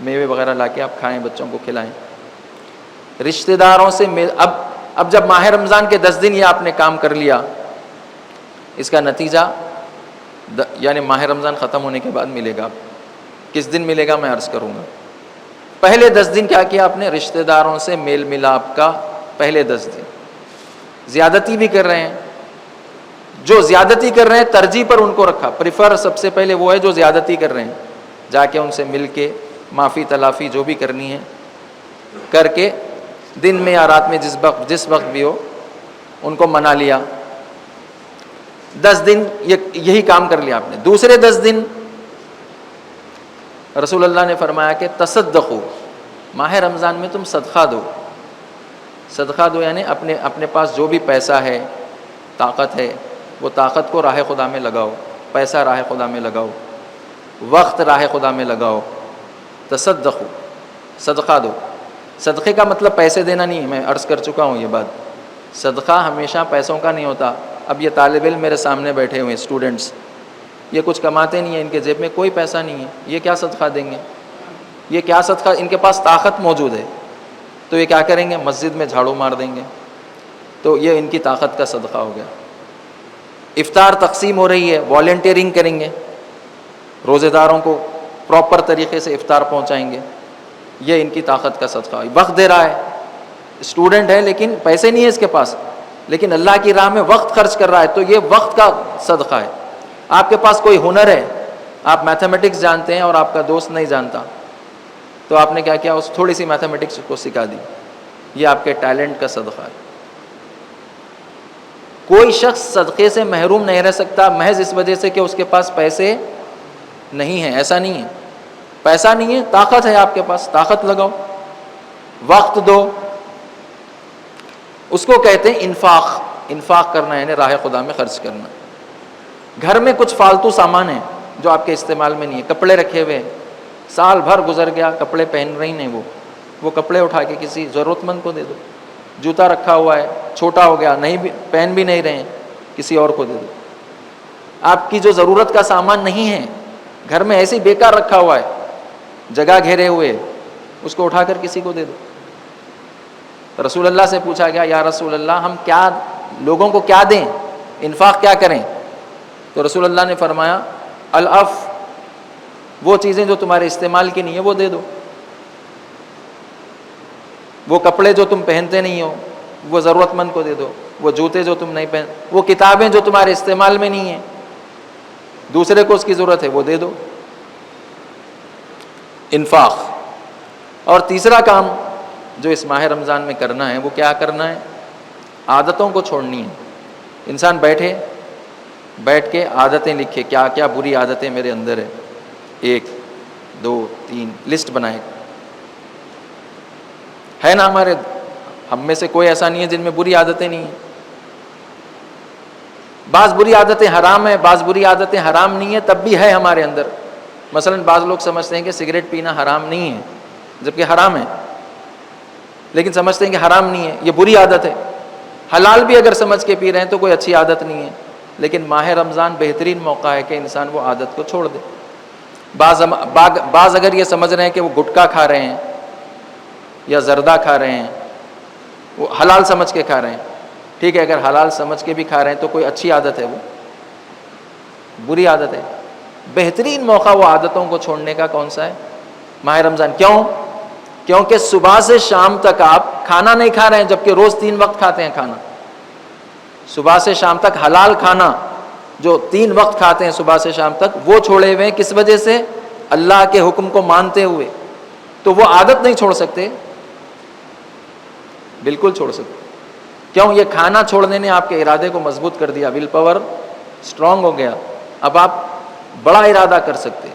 میوے وغیرہ لا کے آپ کھائیں، بچوں کو کھلائیں. رشتہ داروں سے اب جب ماہ رمضان کے 10 دن یہ آپ نے کام کر لیا، اس کا نتیجہ یعنی ماہ رمضان ختم ہونے کے بعد ملے گا. کس دن ملے گا میں عرض کروں گا. پہلے 10 دن کیا کیا آپ نے؟ رشتہ داروں سے میل ملاپ کا. پہلے 10 دن زیادتی بھی کر رہے ہیں، جو زیادتی کر رہے ہیں ترجیح پر ان کو رکھا. پریفر سب سے پہلے وہ ہے جو زیادتی کر رہے ہیں، جا کے ان سے مل کے معافی تلافی جو بھی کرنی ہے کر کے دن میں یا رات میں جس وقت بھی ہو ان کو منا لیا. 10 دن یہی کام کر لیا آپ نے. دوسرے 10 دن رسول اللہ نے فرمایا کہ تصدقو، ماہ رمضان میں تم صدقہ دو. صدقہ دو یعنی اپنے پاس جو بھی پیسہ ہے، طاقت ہے، وہ طاقت کو راہ خدا میں لگاؤ. پیسہ راہ خدا میں لگاؤ، وقت راہ خدا میں لگاؤ. تصدقو، صدقہ دو. صدقے کا مطلب پیسے دینا نہیں ہے، میں عرض کر چکا ہوں یہ بات. صدقہ ہمیشہ پیسوں کا نہیں ہوتا. اب یہ طالب علم میرے سامنے بیٹھے ہوئے اسٹوڈنٹس، یہ کچھ کماتے نہیں ہیں، ان کے جیب میں کوئی پیسہ نہیں ہے، یہ کیا صدقہ دیں گے؟ یہ کیا صدقہ؟ ان کے پاس طاقت موجود ہے تو یہ کیا کریں گے؟ مسجد میں جھاڑو مار دیں گے، تو یہ ان کی طاقت کا صدقہ ہو گیا۔ افطار تقسیم ہو رہی ہے، والنٹیئرنگ کریں گے، روزے داروں کو پراپر طریقے سے افطار پہنچائیں گے، یہ ان کی طاقت کا صدقہ ہے۔ وقت دے رہا ہے، اسٹوڈنٹ ہے لیکن پیسے نہیں ہے اس کے پاس، لیکن اللہ کی راہ میں وقت خرچ کر رہا ہے، تو یہ وقت کا صدقہ ہے۔ آپ کے پاس کوئی ہنر ہے، آپ میتھمیٹکس جانتے ہیں اور آپ کا دوست نہیں جانتا، تو آپ نے کیا کیا؟ اس تھوڑی سی میتھمیٹکس کو سکھا دی، یہ آپ کے ٹیلنٹ کا صدقہ ہے۔ کوئی شخص صدقے سے محروم نہیں رہ سکتا محض اس وجہ سے کہ اس کے پاس پیسے نہیں ہیں، ایسا نہیں ہے۔ پیسہ نہیں ہے، طاقت ہے آپ کے پاس، طاقت لگاؤ، وقت دو، اس کو کہتے ہیں انفاق۔ انفاق کرنا یعنی راہ خدا میں خرچ کرنا۔ گھر میں کچھ فالتو سامان ہیں جو آپ کے استعمال میں نہیں ہے، کپڑے رکھے ہوئے ہیں، سال بھر گزر گیا، کپڑے پہن رہی نہیں، وہ کپڑے اٹھا کے کسی ضرورت مند کو دے دو۔ جوتا رکھا ہوا ہے، چھوٹا ہو گیا، نہیں پہن بھی نہیں رہے ہیں، کسی اور کو دے دو۔ آپ کی جو ضرورت کا سامان نہیں ہے، گھر میں ایسے ہی بیکار رکھا ہوا ہے، جگہ گھیرے ہوئے، اس کو اٹھا کر کسی کو دے دو۔ رسول اللہ سے پوچھا گیا، یا رسول اللہ ہم کیا لوگوں کو کیا دیں، انفاق کیا کریں؟ تو رسول اللہ نے فرمایا العف، وہ چیزیں جو تمہارے استعمال کی نہیں ہے وہ دے دو، وہ کپڑے جو تم پہنتے نہیں ہو وہ ضرورت مند کو دے دو، وہ جوتے جو تم نہیں پہن، وہ کتابیں جو تمہارے استعمال میں نہیں ہیں، دوسرے کو اس کی ضرورت ہے وہ دے دو۔ انفاق۔ اور تیسرا کام جو اس ماہ رمضان میں کرنا ہے وہ کیا کرنا ہے؟ عادتوں کو چھوڑنی ہے۔ انسان بیٹھ کے عادتیں لکھے، کیا کیا بری عادتیں میرے اندر ہے، 1 2 3 لسٹ بنائے۔ ہے نا ہم میں سے کوئی ایسا نہیں ہے جن میں بری عادتیں نہیں ہیں۔ بعض بری عادتیں حرام ہیں، بعض بری عادتیں حرام نہیں ہیں تب بھی ہے ہمارے اندر۔ مثلا بعض لوگ سمجھتے ہیں کہ سگریٹ پینا حرام نہیں ہے جبکہ حرام ہے، لیکن سمجھتے ہیں کہ حرام نہیں ہے، یہ بری عادت ہے۔ حلال بھی اگر سمجھ کے پی رہے ہیں تو کوئی اچھی عادت نہیں ہے، لیکن ماہ رمضان بہترین موقع ہے کہ انسان وہ عادت کو چھوڑ دے۔ بعض اگر یہ سمجھ رہے ہیں کہ وہ گٹکا کھا رہے ہیں یا زردہ کھا رہے ہیں، وہ حلال سمجھ کے کھا رہے ہیں، ٹھیک ہے، اگر حلال سمجھ کے بھی کھا رہے ہیں تو کوئی اچھی عادت ہے، وہ بری عادت ہے۔ بہترین موقع وہ عادتوں کو چھوڑنے کا کون سا ہے؟ ماہ رمضان۔ کیوں؟ کیونکہ صبح سے شام تک آپ کھانا نہیں کھا رہے ہیں جبکہ روز 3 وقت کھاتے ہیں کھانا۔ صبح سے شام تک حلال کھانا جو 3 وقت کھاتے ہیں صبح سے شام تک، وہ چھوڑے ہوئے ہیں۔ کس وجہ سے؟ اللہ کے حکم کو مانتے ہوئے۔ تو وہ عادت نہیں چھوڑ سکتے؟ بالکل چھوڑ سکتے۔ کیوں؟ یہ کھانا چھوڑنے نے آپ کے ارادے کو مضبوط کر دیا، ول پاور اسٹرانگ ہو گیا، اب آپ بڑا ارادہ کر سکتے۔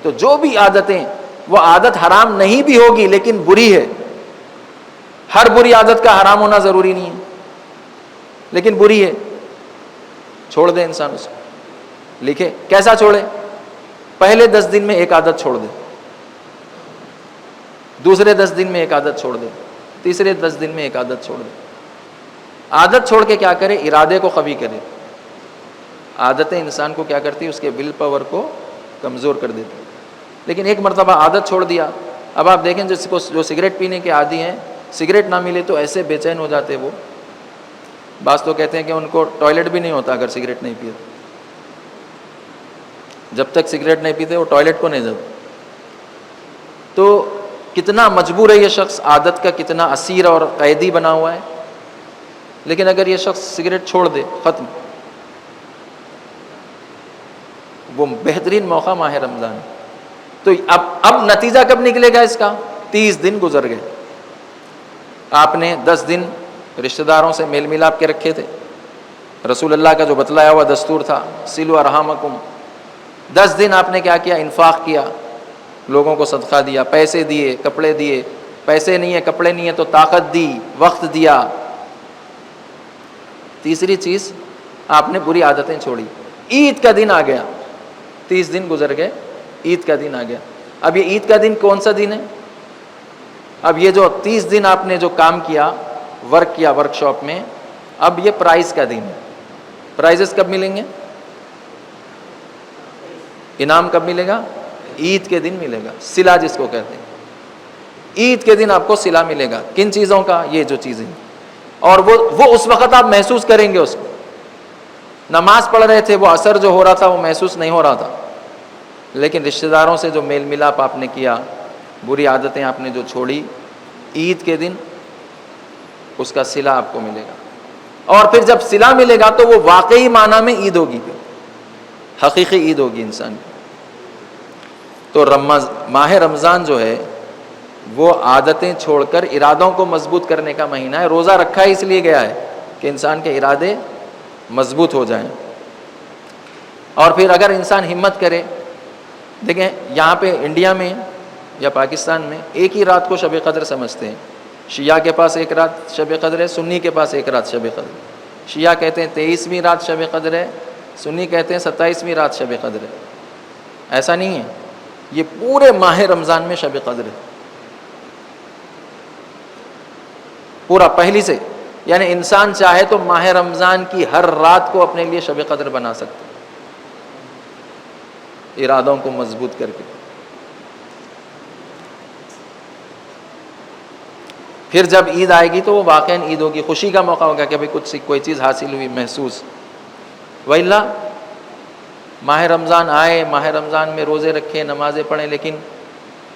تو جو بھی عادتیں، وہ عادت حرام نہیں بھی ہوگی لیکن بری ہے، ہر بری عادت کا حرام ہونا ضروری نہیں ہے، لیکن بری ہے، چھوڑ دے انسان اس کو۔ لکھے کیسا چھوڑے؟ پہلے 10 دن میں ایک عادت چھوڑ دے، دوسرے 10 دن میں ایک عادت چھوڑ دے، تیسرے 10 دن میں ایک عادت چھوڑ دے۔ عادت چھوڑ کے کیا کرے؟ ارادے کو قوی کرے۔ عادتیں انسان کو کیا کرتی؟ اس کے ول پاور کو کمزور کر دیتی۔ لیکن ایک مرتبہ عادت چھوڑ دیا، اب آپ دیکھیں جو سگریٹ پینے کے عادی ہیں، سگریٹ نہ ملے تو ایسے بے چین ہو جاتے وہ۔ بعض تو کہتے ہیں کہ ان کو ٹوائلٹ بھی نہیں ہوتا اگر سگریٹ نہیں پیتے، جب تک سگریٹ نہیں پیتے وہ ٹوائلٹ کو نہیں جاتے۔ تو کتنا مجبور ہے یہ شخص، عادت کا کتنا اسیر اور قیدی بنا ہوا ہے۔ لیکن اگر یہ شخص سگریٹ چھوڑ دے، ختم، وہ بہترین موقع ماہ رمضان ہے۔ تو اب نتیجہ کب نکلے گا اس کا؟ 30 دن گزر گئے، آپ نے 10 دن رشتہ داروں سے میل ملاپ کے رکھے تھے، رسول اللہ کا جو بتلایا ہوا دستور تھا، سلوا ارحامکم، 10 دن آپ نے کیا کیا؟ انفاق کیا، لوگوں کو صدقہ دیا، پیسے دیے، کپڑے دیے، پیسے نہیں ہے کپڑے نہیں ہے تو طاقت دی، وقت دیا۔ تیسری چیز، آپ نے بری عادتیں چھوڑی۔ عید کا دن آ گیا، 30 دن گزر گئے، عید کا دن آ گیا۔ اب یہ عید کا دن کون سا دن ہے؟ اب یہ جو 30 دن آپ نے جو کام کیا، ورک کیا ورک شاپ میں، اب یہ پرائز کا دن ہے۔ پرائزز کب ملیں گے؟ انعام کب ملے گا؟ عید کے دن ملے گا، صلہ جس کو کہتے ہیں، عید کے دن آپ کو صلہ ملے گا۔ کن چیزوں کا؟ یہ جو چیزیں، اور وہ اس وقت آپ محسوس کریں گے اس کو۔ نماز پڑھ رہے تھے، وہ اثر جو ہو رہا تھا وہ محسوس نہیں ہو رہا تھا، لیکن رشتہ داروں سے جو میل ملاپ آپ نے کیا، بری عادتیں آپ نے جو چھوڑی، عید کے دن اس کا صلہ آپ کو ملے گا۔ اور پھر جب صلہ ملے گا تو وہ واقعی معنی میں عید ہوگی، حقیقی عید ہوگی انسان کی۔ تو ماہ رمضان جو ہے وہ عادتیں چھوڑ کر ارادوں کو مضبوط کرنے کا مہینہ ہے۔ روزہ رکھا اس لیے گیا ہے کہ انسان کے ارادے مضبوط ہو جائیں۔ اور پھر اگر انسان ہمت کرے، دیکھیں یہاں پہ انڈیا میں یا پاکستان میں ایک ہی رات کو شب قدر سمجھتے ہیں۔ شیعہ کے پاس ایک رات شب قدر ہے، سنی کے پاس ایک رات شب قدر ہے۔ شیعہ کہتے ہیں 23ویں رات شب قدر ہے، سنی کہتے ہیں 27ویں رات شب قدر ہے۔ ایسا نہیں ہے، یہ پورے ماہ رمضان میں شب قدر ہے، پورا پہلی سے، یعنی انسان چاہے تو ماہ رمضان کی ہر رات کو اپنے لیے شب قدر بنا سکتا ہے، ارادوں کو مضبوط کر کے۔ پھر جب عید آئے گی تو وہ واقعاً عید ہوگی، خوشی کا موقع ہوگا کہ بھئی کچھ کوئی چیز حاصل ہوئی، محسوس۔ وَإِلَّا ماہ رمضان آئے، ماہ رمضان میں روزے رکھے، نمازیں پڑھیں، لیکن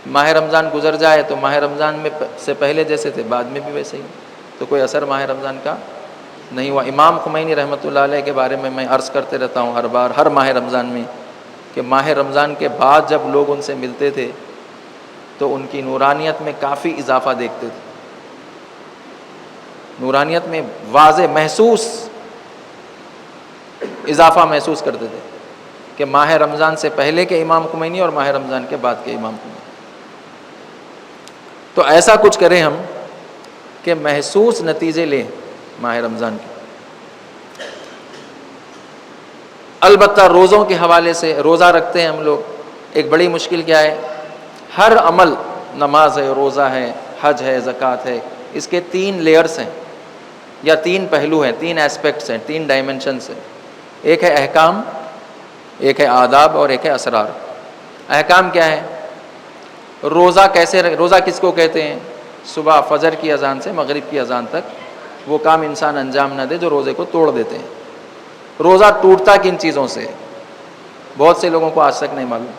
ماہ رمضان گزر جائے تو ماہ رمضان میں سے پہلے جیسے تھے بعد میں بھی ویسے ہی، تو کوئی اثر ماہ رمضان کا نہیں ہوا۔ امام خمینی رحمۃ اللہ علیہ کے بارے میں عرض کرتے رہتا ہوں ہر ماہ رمضان میں، کہ ماہ رمضان کے بعد جب لوگ ان سے ملتے تھے تو ان کی نورانیت میں کافی اضافہ دیکھتے تھے، نورانیت میں واضح محسوس اضافہ محسوس کرتے تھے کہ ماہ رمضان سے پہلے کے امام خمینی اور ماہ رمضان کے بعد کے امام خمینی۔ تو ایسا کچھ کریں ہم کہ محسوس نتیجے لیں ماہ رمضان کے۔ البتہ روزوں کے حوالے سے، روزہ رکھتے ہیں ہم لوگ، ایک بڑی مشکل کیا ہے، ہر عمل، نماز ہے، روزہ ہے، حج ہے، زکوٰۃ ہے، اس کے 3 لیئرز ہیں یا 3 پہلو ہیں، 3 ایسپیکٹس ہیں، 3 ڈائمنشنز ہیں۔ ایک ہے احکام، ایک ہے آداب اور ایک ہے اسرار۔ احکام کیا ہے؟ روزہ کیسے روزہ کس کو کہتے ہیں؟ صبح فجر کی اذان سے مغرب کی اذان تک وہ کام انسان انجام نہ دے جو روزے کو توڑ دیتے ہیں۔ روزہ ٹوٹتا کن چیزوں سے؟ بہت سے لوگوں کو آج تک نہیں معلوم،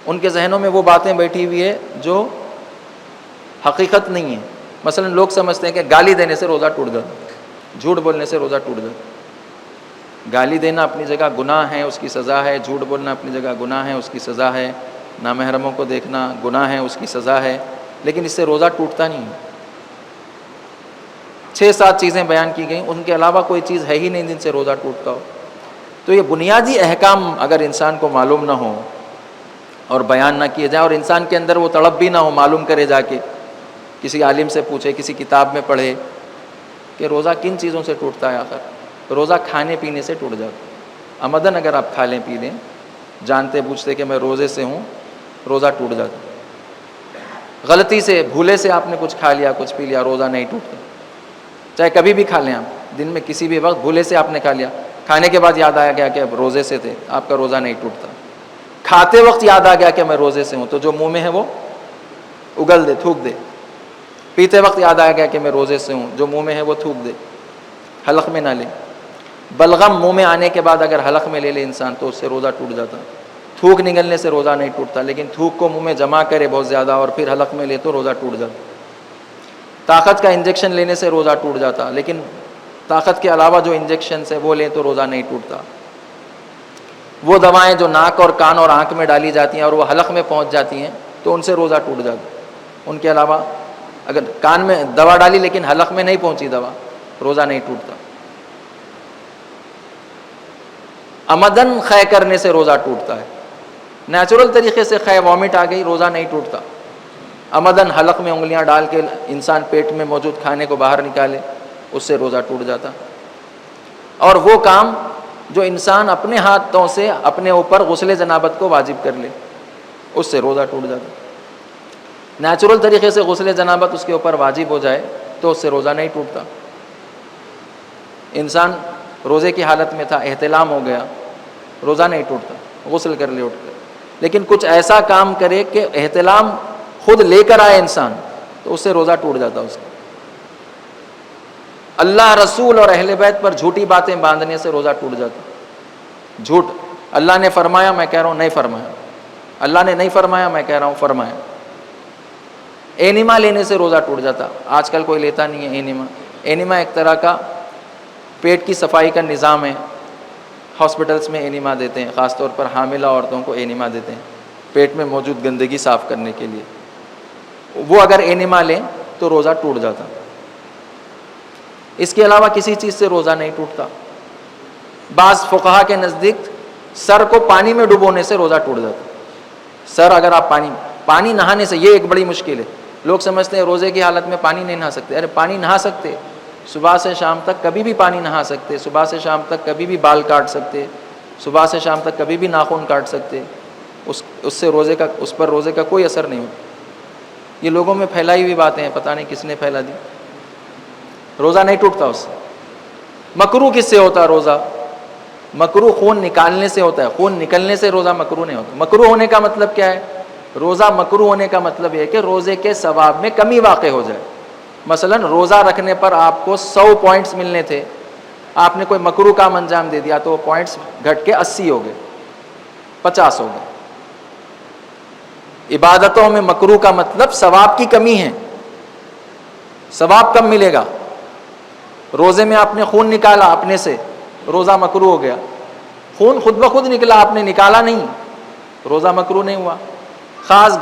ان کے ذہنوں میں وہ باتیں بیٹھی ہوئی ہے جو حقیقت نہیں ہے۔ مثلا لوگ سمجھتے ہیں کہ گالی دینے سے روزہ ٹوٹ جاتا، جھوٹ بولنے سے روزہ ٹوٹ جاتا۔ گالی دینا اپنی جگہ گناہ ہے، اس کی سزا ہے، جھوٹ بولنا اپنی جگہ گناہ ہے، اس کی سزا ہے، نامحرموں کو دیکھنا گناہ ہے، اس کی سزا ہے، لیکن اس سے روزہ ٹوٹتا نہیں ہے۔ 6-7 چیزیں بیان کی گئیں، ان کے علاوہ کوئی چیز ہے ہی نہیں جن سے روزہ ٹوٹتا ہو۔ تو یہ بنیادی احکام اگر انسان کو معلوم نہ ہو اور بیان نہ کیے جائیں، اور انسان کے اندر وہ تڑپ بھی نہ ہو، معلوم کرے جا کے، کسی عالم سے پوچھے، کسی کتاب میں پڑھے کہ روزہ کن چیزوں سے ٹوٹتا ہے۔ آخر روزہ کھانے پینے سے ٹوٹ جاتا، عمدن اگر آپ کھا لیں پی لیں، جانتے بوجھتے کہ میں روزے سے ہوں، روزہ ٹوٹ جاتا۔ غلطی سے، بھولے سے آپ نے کچھ کھا لیا، کچھ پی لیا، روزہ نہیں ٹوٹتا۔ چاہے کبھی بھی کھا لیں آپ، دن میں کسی بھی وقت بھولے سے آپ نے کھا لیا، کھانے کے بعد یاد آیا گیا کہ اب روزے سے تھے، آپ کا روزہ نہیں ٹوٹتا۔ کھاتے وقت یاد آ گیا کہ میں روزے سے ہوں، تو جو منہ میں ہے وہ اگل دے، تھوک دے۔ پیتے وقت یاد آیا گیا کہ میں روزے سے ہوں، جو منہ میں ہے وہ تھوک دے، حلق میں نہ لے۔ بلغم منہ میں آنے کے بعد اگر حلق میں لے لے انسان تو اس سے روزہ ٹوٹ جاتا۔ تھوک نگلنے سے روزہ نہیں ٹوٹتا، لیکن تھوک کو منہ میں جمع کرے بہت زیادہ اور پھر حلق میں لے تو روزہ ٹوٹ جاتا۔ طاقت کا انجیکشن لینے سے روزہ ٹوٹ جاتا، لیکن طاقت کے علاوہ جو انجیکشنز ہے وہ لیں تو روزہ نہیں ٹوٹتا۔ وہ دوائیں جو ناک اور کان اور آنکھ میں ڈالی جاتی ہیں اور وہ حلق میں پہنچ جاتی ہیں تو ان سے روزہ ٹوٹ جاتا۔ ان کے علاوہ اگر کان میں دوا ڈالی لیکن حلق میں نہیں پہنچی دوا، روزہ نہیں ٹوٹتا۔ عمدن خے کرنے سے روزہ ٹوٹتا ہے، نیچرل طریقے سے خے وامٹ آ گئی، روزہ نہیں ٹوٹتا۔ عمدن حلق میں انگلیاں ڈال کے انسان پیٹ میں موجود کھانے کو باہر نکالے، اس سے روزہ ٹوٹ جاتا۔ اور وہ کام جو انسان اپنے ہاتھوں سے اپنے اوپر غسل جنابت کو واجب کر لے، اس سے روزہ ٹوٹ جاتا۔ نیچرل طریقے سے غسل جنابت اس کے اوپر واجب ہو جائے تو اس سے روزہ نہیں ٹوٹتا۔ انسان روزے کی حالت میں تھا، احتلام ہو گیا، روزہ نہیں ٹوٹتا، غسل کر لے اٹھ کر، لیکن کچھ ایسا کام کرے کہ احتلام خود لے کر آئے انسان، تو اس سے روزہ ٹوٹ جاتا اس کا۔ اللہ، رسول اور اہل بیت پر جھوٹی باتیں باندھنے سے روزہ ٹوٹ جاتا۔ جھوٹ، اللہ نے فرمایا میں کہہ رہا ہوں نہیں فرمایا، اللہ نے نہیں فرمایا میں کہہ رہا ہوں فرمایا۔ اینیما لینے سے روزہ ٹوٹ جاتا، آج کل کوئی لیتا نہیں ہے اینیما۔ اینیما ایک طرح کا پیٹ کی صفائی کا نظام ہے، ہاسپٹلس میں اینیما دیتے ہیں، خاص طور پر حاملہ عورتوں کو اینیما دیتے ہیں پیٹ میں موجود گندگی صاف کرنے کے لیے۔ وہ اگر اینیما لیں تو روزہ ٹوٹ جاتا۔ اس کے علاوہ کسی چیز سے روزہ نہیں ٹوٹتا۔ بعض فقہا کے نزدیک سر کو پانی میں ڈبونے سے روزہ ٹوٹ جاتا۔ سر اگر آپ پانی نہانے سے، یہ ایک بڑی مشکل ہے، لوگ سمجھتے ہیں روزے کی حالت میں پانی نہیں نہا سکتے۔ ارے پانی نہا سکتے، صبح سے شام تک کبھی بھی پانی نہا سکتے، صبح سے شام تک کبھی بھی بال کاٹ سکتے، صبح سے شام تک کبھی بھی ناخن کاٹ سکتے، اس سے اس پر روزے کا کوئی اثر نہیں ہوتا۔ یہ لوگوں میں پھیلائی ہوئی باتیں ہیں، پتہ نہیں کس نے پھیلا دی۔ روزہ نہیں ٹوٹتا اس سے۔ مکروہ کس سے ہوتا ہے روزہ؟ مکروہ خون نکالنے سے ہوتا ہے، خون نکلنے سے روزہ مکروہ نہیں ہوتا۔ مکروہ ہونے کا مطلب کیا ہے؟ روزہ مکروہ ہونے کا مطلب یہ ہے کہ روزے کے ثواب میں کمی واقع ہو جائے۔ مثلا روزہ رکھنے پر آپ کو 100 پوائنٹس ملنے تھے، آپ نے کوئی مکروہ کام انجام دے دیا تو وہ پوائنٹس گھٹ کے 80 ہو گئے، 50 ہو گئے۔ عبادتوں میں مکروہ کا مطلب ثواب کی کمی ہے، ثواب کم ملے گا۔ روزے میں آپ نے خون نکالا اپنے سے، روزہ مکروہ ہو گیا۔ خون خود بخود نکلا، آپ نے نکالا نہیں، روزہ مکروہ نہیں ہوا۔ خاص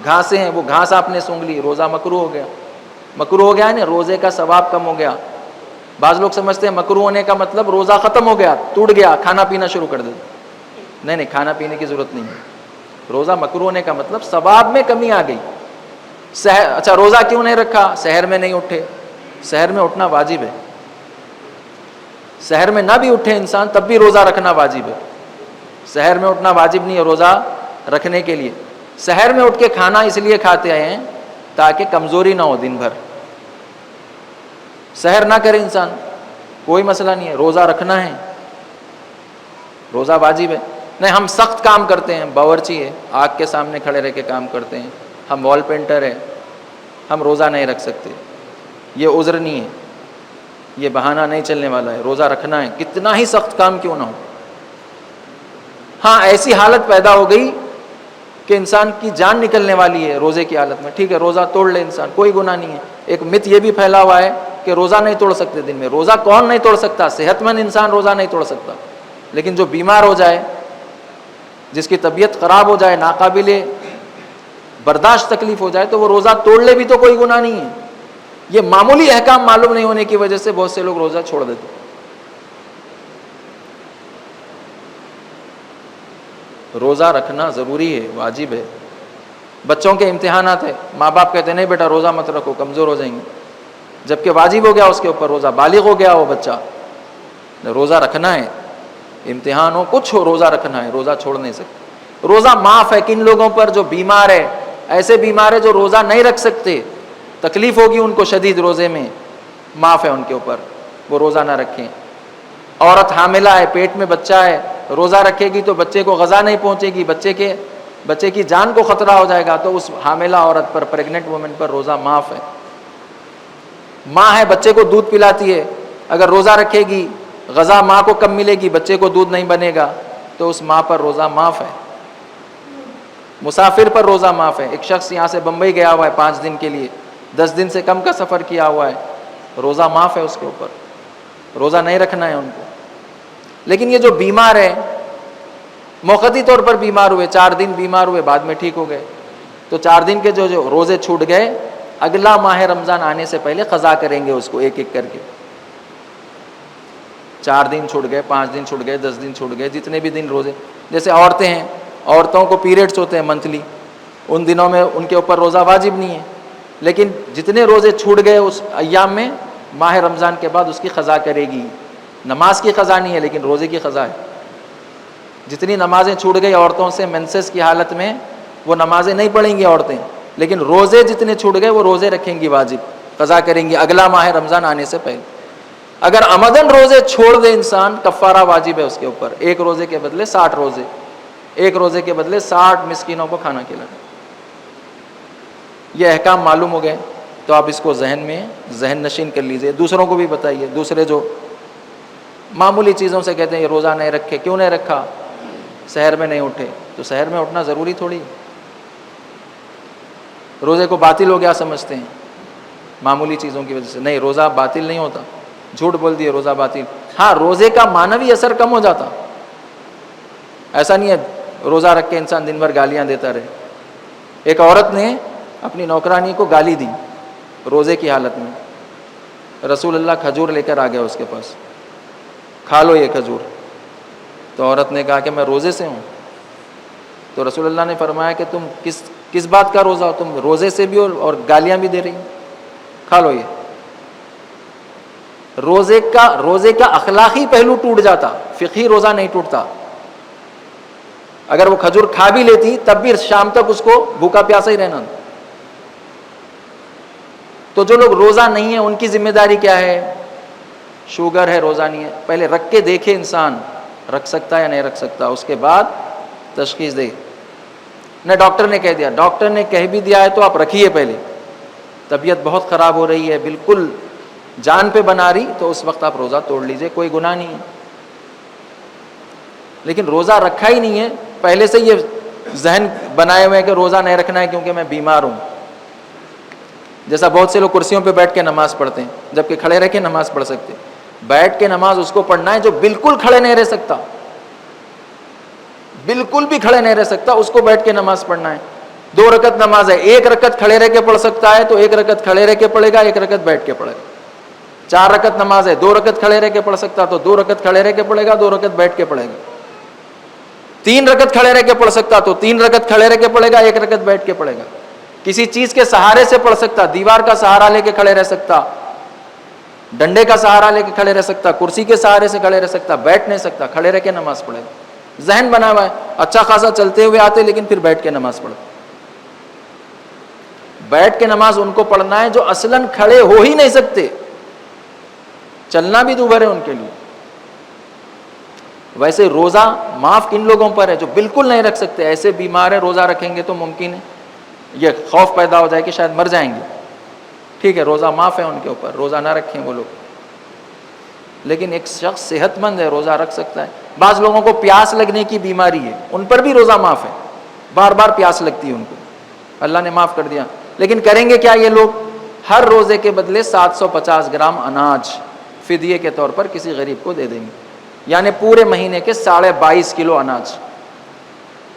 گھاسیں ہیں، وہ گھاس آپ نے سونگھ لی، روزہ مکروہ ہو گیا۔ مکروہ ہو گیا ہے نا، روزے کا ثواب کم ہو گیا۔ بعض لوگ سمجھتے ہیں مکروہ ہونے کا مطلب روزہ ختم ہو گیا، ٹوٹ گیا، کھانا پینا شروع کر دے۔ نہیں، کھانا پینے کی ضرورت نہیں ہے۔ روزہ مکروہ ہونے کا مطلب ثواب میں کمی آ گئی۔ اچھا روزہ کیوں نہیں رکھا؟ سحر میں نہیں اٹھے۔ سحر میں اٹھنا واجب ہے، سحر میں نہ بھی اٹھے انسان تب بھی روزہ رکھنا واجب ہے۔ سحر میں اٹھنا واجب نہیں ہے روزہ رکھنے کے لیے۔ سحر میں اٹھ کے کھانا اس لیے کھاتے ہیں تاکہ کمزوری نہ ہو دن بھر۔ سحر نہ کرے انسان، کوئی مسئلہ نہیں ہے، روزہ رکھنا ہے، روزہ واجب ہے۔ نہیں، ہم سخت کام کرتے ہیں، باورچی ہے، آگ کے سامنے کھڑے رہ کے کام کرتے ہیں، ہم وال پینٹر ہے، ہم روزہ نہیں رکھ سکتے، یہ عذر نہیں ہے، یہ بہانہ نہیں چلنے والا ہے، روزہ رکھنا ہے، کتنا ہی سخت کام کیوں نہ ہو۔ ہاں ایسی حالت پیدا ہو گئی کہ انسان کی جان نکلنے والی ہے روزے کی حالت میں، ٹھیک ہے روزہ توڑ لے انسان، کوئی گناہ نہیں ہے۔ ایک مت یہ بھی پھیلا ہوا ہے کہ روزہ نہیں توڑ سکتے دن میں۔ روزہ کون نہیں توڑ سکتا؟ صحت مند انسان روزہ نہیں توڑ سکتا، لیکن جو بیمار ہو جائے، جس کی طبیعت خراب ہو جائے، ناقابل برداشت تکلیف ہو جائے، تو وہ روزہ توڑ لے بھی تو کوئی گناہ نہیں ہے۔ یہ معمولی احکام معلوم نہیں ہونے کی وجہ سے بہت سے لوگ روزہ چھوڑ دیتے۔ روزہ رکھنا ضروری ہے، واجب ہے۔ بچوں کے امتحانات ہے، ماں باپ کہتے ہیں نہیں بیٹا روزہ مت رکھو، کمزور ہو جائیں گے، جبکہ واجب ہو گیا اس کے اوپر روزہ، بالغ ہو گیا وہ بچہ، روزہ رکھنا ہے، امتحان ہو کچھ ہو روزہ رکھنا ہے، روزہ چھوڑ نہیں سکتے۔ روزہ معاف ہے کن لوگوں پر؟ جو بیمار ہے، ایسے بیمار ہے جو روزہ نہیں رکھ سکتے، تکلیف ہوگی ان کو شدید روزے میں، معاف ہے ان کے اوپر، وہ روزہ نہ رکھیں۔ عورت حاملہ ہے، پیٹ میں بچہ ہے، روزہ رکھے گی تو بچے کو غذا نہیں پہنچے گی، بچے کی جان کو خطرہ ہو جائے گا، تو اس حاملہ عورت پر، پریگننٹ وومن پر روزہ معاف ہے۔ ماں ہے، بچے کو دودھ پلاتی ہے، اگر روزہ رکھے گی، غذا ماں کو کم ملے گی، بچے کو دودھ نہیں بنے گا، تو اس ماں پر روزہ معاف ہے۔ مسافر پر روزہ معاف ہے۔ ایک شخص یہاں سے بمبئی گیا ہوا ہے 5 دن کے لیے، 10 دن سے کم کا سفر کیا ہوا ہے، روزہ معاف ہے اس کے اوپر، روزہ نہیں رکھنا ہے ان کو۔ لیکن یہ جو بیمار ہے، موقتی طور پر بیمار ہوئے، 4 دن بیمار ہوئے، بعد میں ٹھیک ہو گئے، تو 4 دن کے جو روزے چھوٹ گئے، اگلا ماہ رمضان آنے سے پہلے قضا کریں گے اس کو ایک ایک کر کے۔ 4 دن چھوٹ گئے، 5 دن چھوٹ گئے، 10 دن چھوٹ گئے، جتنے بھی دن روزے، جیسے عورتیں ہیں، عورتوں کو پیریڈز ہوتے ہیں منتھلی، ان دنوں میں ان کے اوپر روزہ واجب نہیں ہے، لیکن جتنے روزے چھوٹ گئے اس ایام میں، ماہ رمضان کے بعد اس کی قضا کرے گی۔ نماز کی قضا نہیں ہے لیکن روزے کی قضا ہے۔ جتنی نمازیں چھوٹ گئی عورتوں سے مینسس کی حالت میں، وہ نمازیں نہیں پڑھیں گی عورتیں، لیکن روزے جتنے چھوٹ گئے وہ روزے رکھیں گی واجب، قضا کریں گی اگلا ماہ رمضان آنے سے پہلے۔ اگر عمدن روزے چھوڑ دے انسان، کفارہ واجب ہے اس کے اوپر، ایک روزے کے بدلے 60 روزے، ایک روزے کے بدلے 60 مسکینوں کو کھانا کھلانا۔ یہ احکام معلوم ہو گئے تو آپ اس کو ذہن نشین کر لیجئے، دوسروں کو بھی بتائیے۔ دوسرے جو معمولی چیزوں سے کہتے ہیں یہ روزہ نہیں رکھے، کیوں نہیں رکھا؟ سحر میں نہیں اٹھے، تو سحر میں اٹھنا ضروری تھوڑی، روزے کو باطل ہو گیا سمجھتے ہیں معمولی چیزوں کی وجہ سے۔ نہیں، روزہ باطل نہیں ہوتا، جھوٹ بول دیے روزہ باطل۔ ہاں، روزے کا معنوی اثر کم ہو جاتا، ایسا نہیں ہے روزہ رکھ کے انسان دن بھر گالیاں دیتا رہے۔ ایک عورت نے اپنی نوکرانی کو گالی دی روزے کی حالت میں، رسول اللہ کھجور لے کر آ گیا اس کے پاس، کھا لو یہ کھجور۔ تو عورت نے کہا کہ میں روزے سے ہوں۔ تو رسول اللہ نے فرمایا کہ تم کس بات کا روزہ ہو؟ تم روزے سے بھی ہو اور گالیاں بھی دے رہی ہو، کھا لو یہ۔ روزے کا اخلاقی پہلو ٹوٹ جاتا، فقہی روزہ نہیں ٹوٹتا۔ اگر وہ کھجور کھا بھی لیتی تب بھی شام تک اس کو بھوکا پیاسا ہی رہنا۔ تو جو لوگ روزہ نہیں ہیں ان کی ذمہ داری کیا ہے؟ شوگر ہے، روزہ نہیں ہے، پہلے رکھ کے دیکھے انسان رکھ سکتا ہے یا نہیں رکھ سکتا، اس کے بعد تشخیص دے۔ نہ ڈاکٹر نے کہہ دیا، ڈاکٹر نے کہہ بھی دیا ہے تو آپ رکھیے، پہلے طبیعت بہت خراب ہو رہی ہے، بالکل جان پہ بنا رہی، تو اس وقت آپ روزہ توڑ لیجئے، کوئی گناہ نہیں ہے۔ لیکن روزہ رکھا ہی نہیں ہے، پہلے سے یہ ذہن بنائے ہوئے ہیں کہ روزہ نہیں رکھنا ہے کیونکہ میں بیمار ہوں۔ جیسا بہت سے لوگ کرسیوں پہ بیٹھ کے نماز پڑھتے ہیں جبکہ کھڑے رہ کے نماز پڑھ سکتے۔ بیٹھ کے نماز اس کو پڑھنا ہے جو بالکل کھڑے نہیں رہ سکتا، بالکل بھی کھڑے نہیں رہ سکتا، اس کو بیٹھ کے نماز پڑھنا ہے۔ 2 رکعت نماز ہے، 1 رکعت کھڑے رہ کے پڑھ سکتا ہے تو 1 رکعت کھڑے رہ کے پڑھے گا، 1 رکعت بیٹھ کے پڑھے گا۔ 4 رکعت نماز ہے، 2 رکعت کھڑے رہ کے پڑھ سکتا تو 2 رکعت کھڑے رہ کے پڑھے گا، 2 رکعت بیٹھ کے پڑھے گا۔ 3 رکعت کھڑے رہ کے پڑھ سکتا تو 3 رکعت کھڑے رہ کے پڑھے گا، 1 رکعت بیٹھ کے پڑھے گا۔ کسی چیز کے سہارے سے پڑھ سکتا، دیوار کا سہارا لے کے کھڑے رہ سکتا، ڈنڈے کا سہارا لے کے کھڑے رہ سکتا، کرسی کے سہارے سے کھڑے رہ سکتا، بیٹھ نہیں سکتا، کھڑے رہ کے نماز پڑھے گا۔ ذہن بنا ہوا ہے، اچھا خاصا چلتے ہوئے آتے لیکن پھر بیٹھ کے نماز پڑھتے۔ بیٹھ کے نماز ان کو پڑھنا ہے جو اصلاً کھڑے ہو ہی نہیں سکتے، چلنا بھی دوبھر ہے ان کے لیے۔ ویسے روزہ معاف کن لوگوں پر ہے؟ جو بالکل نہیں رکھ سکتے، ایسے بیمار ہیں روزہ رکھیں گے تو ممکن ہے یہ خوف پیدا ہو جائے کہ شاید مر جائیں گے، ٹھیک ہے روزہ معاف ہے ان کے اوپر، روزہ نہ رکھیں وہ لوگ۔ لیکن ایک شخص صحت مند ہے، روزہ رکھ سکتا ہے۔ بعض لوگوں کو پیاس لگنے کی بیماری ہے، ان پر بھی روزہ معاف ہے، بار بار پیاس لگتی ہے ان کو، اللہ نے معاف کر دیا۔ لیکن کریں گے کیا یہ لوگ؟ ہر روزے کے بدلے 750 گرام اناج فدیے کے طور پر کسی غریب کو دے دیں گے، یعنی پورے مہینے کے 22.5 کلو اناج،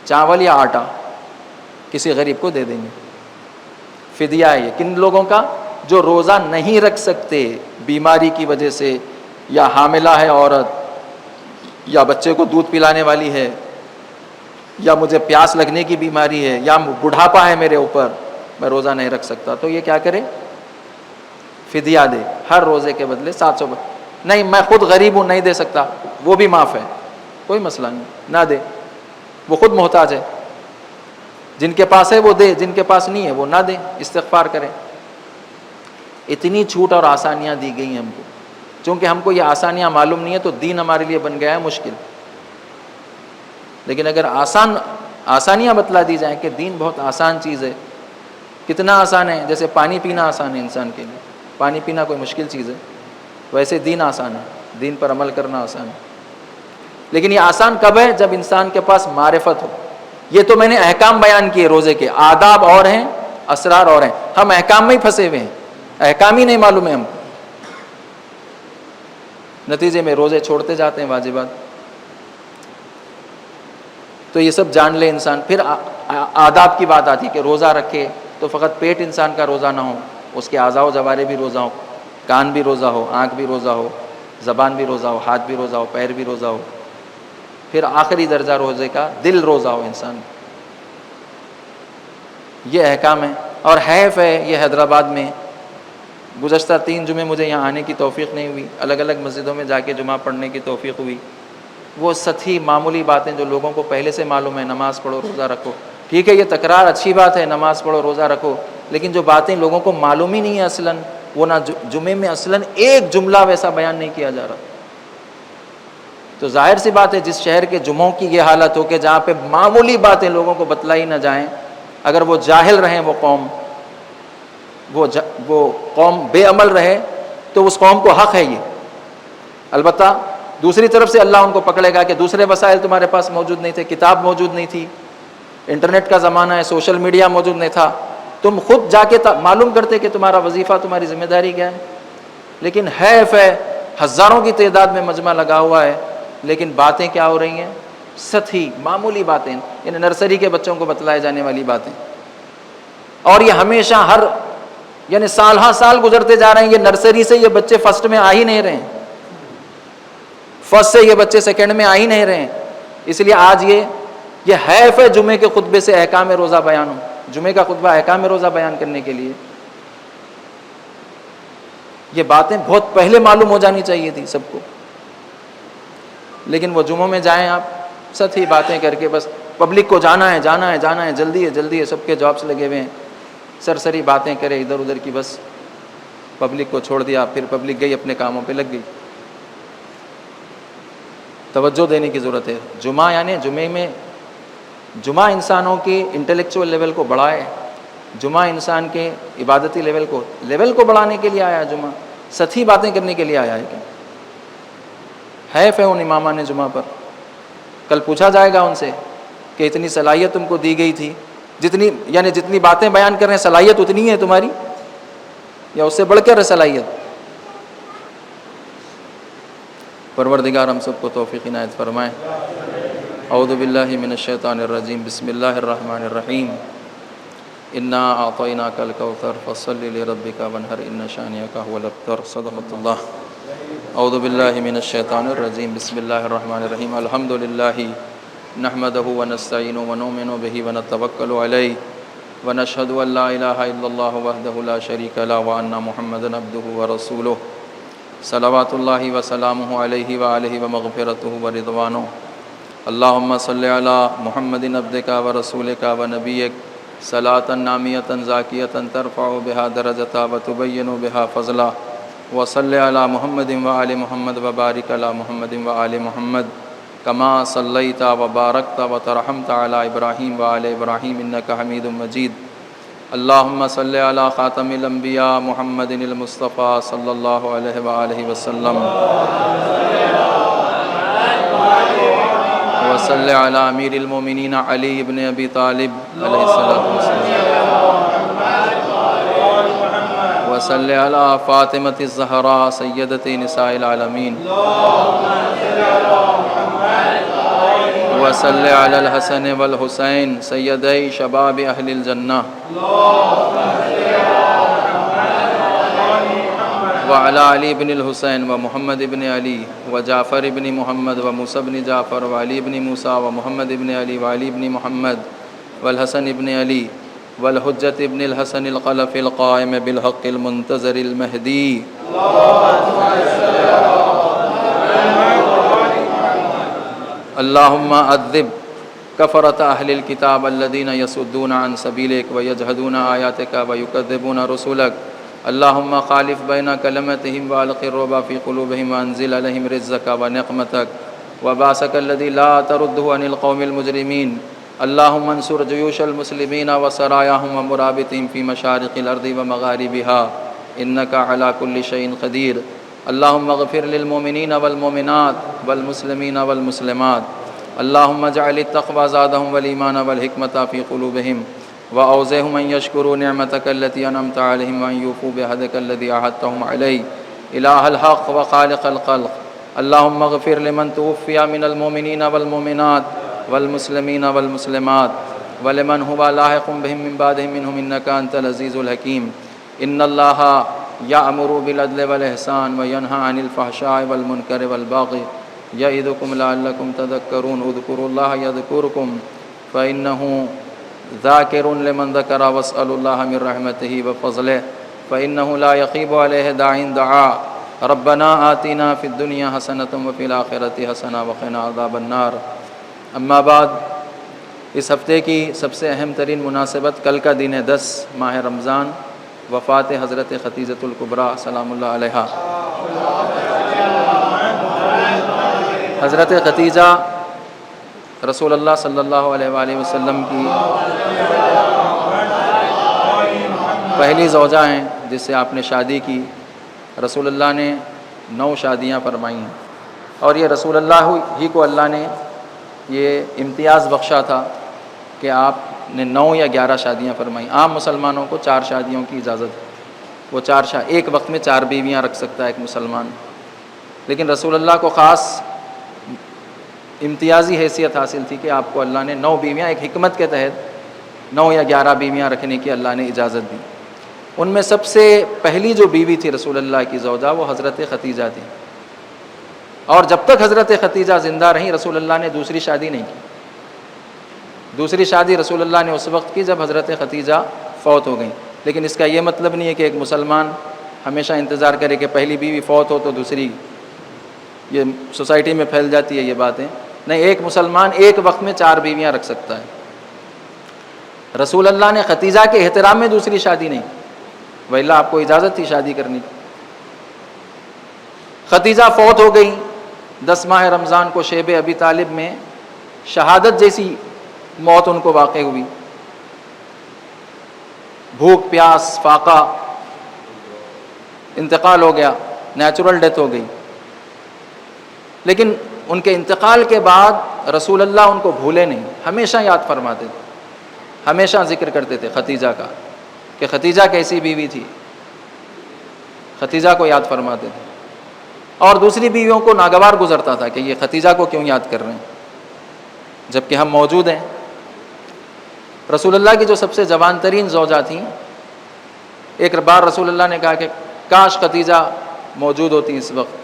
چاول یا آٹا کسی غریب کو دے دیں گے۔ فدیہ ہے یہ کن لوگوں کا؟ جو روزہ نہیں رکھ سکتے بیماری کی وجہ سے، یا حاملہ ہے عورت، یا بچے کو دودھ پلانے والی ہے، یا مجھے پیاس لگنے کی بیماری ہے، یا بڑھاپا ہے میرے اوپر، میں روزہ نہیں رکھ سکتا، تو یہ کیا کرے؟ فدیہ دے، ہر روزے کے بدلے 700۔ نہیں میں خود غریب ہوں نہیں دے سکتا، وہ بھی معاف ہے، کوئی مسئلہ نہیں، نہ دے، وہ خود محتاج ہے، جن کے پاس ہے وہ دے، جن کے پاس نہیں ہے وہ نہ دے، استغفار کرے۔ اتنی چھوٹ اور آسانیاں دی گئی ہیں ہم کو، چونکہ ہم کو یہ آسانیاں معلوم نہیں ہے تو دین ہمارے لیے بن گیا ہے مشکل۔ لیکن اگر آسانیاں بتلا دی جائیں کہ دین بہت آسان چیز ہے، کتنا آسان ہے، جیسے پانی پینا آسان ہے انسان کے لیے، پانی پینا کوئی مشکل چیز ہے، ویسے دین آسان ہے، دین پر عمل کرنا آسان ہے۔ لیکن یہ آسان کب ہے؟ جب انسان کے پاس معرفت ہو۔ یہ تو میں نے احکام بیان کیے روزے کے، آداب اور ہیں، اسرار اور ہیں، ہم احکام میں ہی پھنسے ہوئے ہیں، احکام ہی نہیں معلوم ہے ہم کو، نتیجے میں روزے چھوڑتے جاتے ہیں واجبات۔ تو یہ سب جان لے انسان۔ پھر آداب کی بات آتی ہے کہ روزہ رکھے تو فقط پیٹ انسان کا روزہ نہ ہو، اس کے اعضاء و جوارح بھی روزہ ہو، کان بھی روزہ ہو، آنکھ بھی روزہ ہو، زبان بھی روزہ ہو، ہاتھ بھی روزہ ہو، پیر بھی روزہ ہو۔ پھر آخری درجہ روزے کا دل روزہ ہو انسان۔ یہ احکام ہے، اور حیف ہے یہ حیدرآباد میں گزشتہ 3 جمعے مجھے یہاں آنے کی توفیق نہیں ہوئی، الگ الگ مسجدوں میں جا کے جمعہ پڑھنے کی توفیق ہوئی۔ وہ سطحی معمولی باتیں جو لوگوں کو پہلے سے معلوم ہے، نماز پڑھو روزہ رکھو، ٹھیک ہے یہ تکرار اچھی بات ہے، نماز پڑھو روزہ رکھو، لیکن جو باتیں لوگوں کو معلوم ہی نہیں ہے اصلاً، وہ نہ جمعے میں اصلاً ایک جملہ ویسا بیان نہیں کیا جا رہا. تو ظاہر سی بات ہے جس شہر کے جمعوں کی یہ حالت ہو کہ جہاں پہ معمولی باتیں لوگوں کو بتلائی نہ جائیں، اگر وہ جاہل رہیں وہ قوم بے عمل رہے تو اس قوم کو حق ہے یہ. البتہ دوسری طرف سے اللہ ان کو پکڑے گا کہ دوسرے وسائل تمہارے پاس موجود نہیں تھے، کتاب موجود نہیں تھی، انٹرنیٹ کا زمانہ ہے، سوشل میڈیا موجود نہیں تھا، تم خود جا کے معلوم کرتے کہ تمہارا وظیفہ، تمہاری ذمہ داری کیا ہے. لیکن حیف ہے، ہزاروں کی تعداد میں مجمع لگا ہوا ہے، لیکن باتیں کیا ہو رہی ہیں؟ سطحی معمولی باتیں، یعنی نرسری کے بچوں کو بتلائے جانے والی باتیں. اور یہ ہمیشہ یعنی سال ہاں سال گزرتے جا رہے ہیں، یہ نرسری سے یہ بچے فرسٹ میں آ ہی نہیں رہے ہیں، فرسٹ سے یہ بچے سیکنڈ میں آ ہی نہیں رہے ہیں. اس لیے آج یہ حیف ہے جمعے کے خطبے سے احکام روزہ بیان ہو. جمعے کا خطبہ احکام روزہ بیان کرنے کے لیے یہ باتیں بہت پہلے معلوم ہو جانی چاہیے تھی سب کو، لیکن وہ جمعوں میں جائیں آپ سطحی باتیں کر کے بس پبلک کو جانا ہے، جلدی ہے، سب کے جابس لگے ہوئے ہیں، سرسری باتیں کرے ادھر ادھر کی، بس پبلک کو چھوڑ دیا، پھر پبلک گئی اپنے کاموں پہ لگ گئی. توجہ دینے کی ضرورت ہے. جمعہ انسانوں کے انٹلیکچوئل لیول کو بڑھائے، جمعہ انسان کے عبادتی لیول کو بڑھانے کے لیے آیا. جمعہ سطحی باتیں کرنے کے لیے آیا ہے کیا؟ حیف ہے ان امامہ نے جمعہ پر. کل پوچھا جائے گا ان سے کہ اتنی صلاحیت تم کو دی گئی تھی، جتنی باتیں بیان کر رہے ہیں صلاحیت اتنی ہے تمہاری یا اس سے بڑھ کر ہے صلاحیت؟ پروردگار ہم سب کو توفیق عنایت فرمائے. اعوذ باللہ من الشیطان الرجیم، بسم اللہ الرحمن الرحیم. انا اعطیناک الکوثر فصل لربک وانحر ان شانئک هو الابتر. صدق اللہ. اعوذ باللہ من الشیطان الرجیم، بسم اللہ الرحمن الرحیم. الحمد للہ نحمدہ ونستعینہ ونؤمن بہ ونتوکل علیہ ونشہد ان لا الہ الا اللہ وحدہ لا شریک لہ وان محمدا عبدہ ورسولہ. صلوات اللہ وسلامہ علیہ وآلہ ومغفرتہ ورضوانہ. اللہم صلی علی محمد عبدک ورسولک ونبیک صلاۃ نامیۃ زاکیۃ ترفع بہا درجۃ وتبین بہا فضلا. وصلی علی محمد وآل محمد وبارک علی محمد وآل محمد کما صلیت وبارکت وترحمت علی ابراہیم وآل ابراہیم انک حمید مجید. اللہم صلی علی خاتم الانبیاء محمد المصطفیٰ صلی اللہ علیہ وآلہ وسلم. وصلی علی امیر المومنین علی بن ابی طالب علیہ الصلاۃ والسلام. وصلی علی فاطمۃ الزہراء سیدۃ نساء العالمین. وصلی علی الحسن والحسین سیدی شباب اہل الجنہ. وعلی علی بن الحسین ومحمد بن علی وجعفر بن محمد وموسیٰ بن جعفر وعلی بن موسیٰ ومحمد بن علی وعلی بن محمد والحسن بن علی والحجۃ ابن الحسن الخلف القائم بالحق المنتظر المہدی. اللہم عذب کفرۃ اہل الکتاب الذین یصدون عن سبیلک ویجحدون آیاتک ویکذبون رسلک. اللہم خالف بین کلمتہم والق الرعب فی قلوبہم وانزل علیہم رجزک ونقمتک وباسک الذی لا تردہ عن القوم المجرمین. اللہم انصر جیوش المسلمین وسرایاہم ومرابطہم فی مشارق الارض ومغاربها انک علی کل شیء قدیر. اللہم اغفر للمؤمنین والمؤمنات والمسلمین والمسلمات. اللہم اجعل التقوی زادہم والایمان والحکمۃ فی قلوبہم وأوزعهم أن يشكروا نعمتك التي أنعمت عليهم وأن يوفوا بعهدك الذي عاهدتهم عليه. إله الحق وخالق الخلق. اللهم اغفر لمن توفي من المؤمنين والمؤمنات والمسلمين والمسلمات ولمن هو لاحق بهم من بعدهم منهم إنك أنت العزيز الحكيم. إن الله يأمر بالعدل والإحسان وينهى عن الفحشاء والمنكر والبغي يعظكم لعلكم تذكرون. اذكروا الله يذكركم فإنه ذاکر لمن ذکر واسأل اللہ من رحمتہ وفضلہ فإنہ لا یخیب علیہ داع دعا. ربنا آتنا فی الدنیا حسنۃ وفی الآخرۃ حسنۃ وقنا عذاب النار. اما بعد، اس ہفتے کی سب سے اہم ترین مناسبت کل کا دن ہے 10 ماہ رمضان وفات حضرت خدیجۃ الکبریٰ سلام اللہ علیہا۔ حضرت خدیجہ رسول اللہ صلی اللہ علیہ وآلہ وسلم کی پہلی زوجہ ہیں جس سے آپ نے شادی کی۔ رسول اللہ نے 9 شادیاں فرمائی ہیں، اور یہ رسول اللہ ہی کو اللہ نے یہ امتیاز بخشا تھا کہ آپ نے 9 یا 11 شادیاں فرمائیں۔ عام مسلمانوں کو 4 شادیوں کی اجازت ہے، وہ 4 ایک وقت میں 4 بیویاں رکھ سکتا ہے ایک مسلمان، لیکن رسول اللہ کو خاص امتیازی حیثیت حاصل تھی کہ آپ کو اللہ نے 9 بیویاں ایک حکمت کے تحت 9 یا 11 بیویاں رکھنے کی اللہ نے اجازت دی۔ ان میں سب سے پہلی جو بیوی تھی رسول اللہ کی زوجہ وہ حضرت خدیجہ تھی، اور جب تک حضرت خدیجہ زندہ رہیں رسول اللہ نے دوسری شادی نہیں کی۔ دوسری شادی رسول اللہ نے اس وقت کی جب حضرت خدیجہ فوت ہو گئیں، لیکن اس کا یہ مطلب نہیں ہے کہ ایک مسلمان ہمیشہ انتظار کرے کہ پہلی بیوی فوت ہو تو دوسری، یہ سوسائٹی میں پھیل جاتی ہے یہ باتیں، نہیں، ایک مسلمان ایک وقت میں 4 بیویاں رکھ سکتا ہے۔ رسول اللہ نے خدیجہ کے احترام میں دوسری شادی نہیں، وإلا آپ کو اجازت تھی شادی کرنی کی۔ خدیجہ فوت ہو گئی 10 ماہ رمضان کو شیب ابی طالب میں شہادت جیسی موت ان کو واقع ہوئی، بھوک پیاس فاقہ، انتقال ہو گیا، نیچرل ڈیتھ ہو گئی۔ لیکن ان کے انتقال کے بعد رسول اللہ ان کو بھولے نہیں، ہمیشہ یاد فرماتے تھے، ہمیشہ ذکر کرتے تھے خدیجہ کا کہ خدیجہ کیسی بیوی تھی، خدیجہ کو یاد فرماتے تھے، اور دوسری بیویوں کو ناگوار گزرتا تھا کہ یہ خدیجہ کو کیوں یاد کر رہے ہیں جبکہ ہم موجود ہیں۔ رسول اللہ کی جو سب سے جوان ترین زوجہ تھیں، ایک بار رسول اللہ نے کہا کہ کاش خدیجہ موجود ہوتی اس وقت،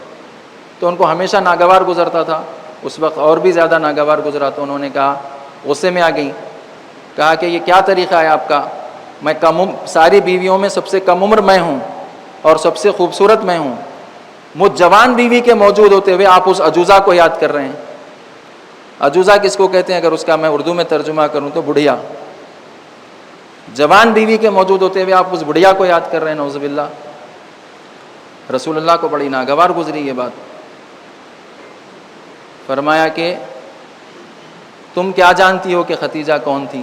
تو ان کو ہمیشہ ناگوار گزرتا تھا، اس وقت اور بھی زیادہ ناگوار گزرا، تو انہوں نے کہا، غصے میں آ گئیں، کہا کہ یہ کیا طریقہ ہے آپ کا، میں ساری بیویوں میں سب سے کم عمر میں ہوں اور سب سے خوبصورت میں ہوں، مجھ جوان بیوی کے موجود ہوتے ہوئے آپ اس عجوزہ کو یاد کر رہے ہیں۔ عجوزہ کس کو کہتے ہیں اگر اس کا میں اردو میں ترجمہ کروں تو بڑھیا، جوان بیوی کے موجود ہوتے ہوئے آپ اس بڑھیا کو یاد کر رہے ہیں، نعوذ باللہ۔ رسول اللہ کو بڑی ناگوار گزری یہ بات، فرمایا کہ تم کیا جانتی ہو کہ خدیجہ کون تھی،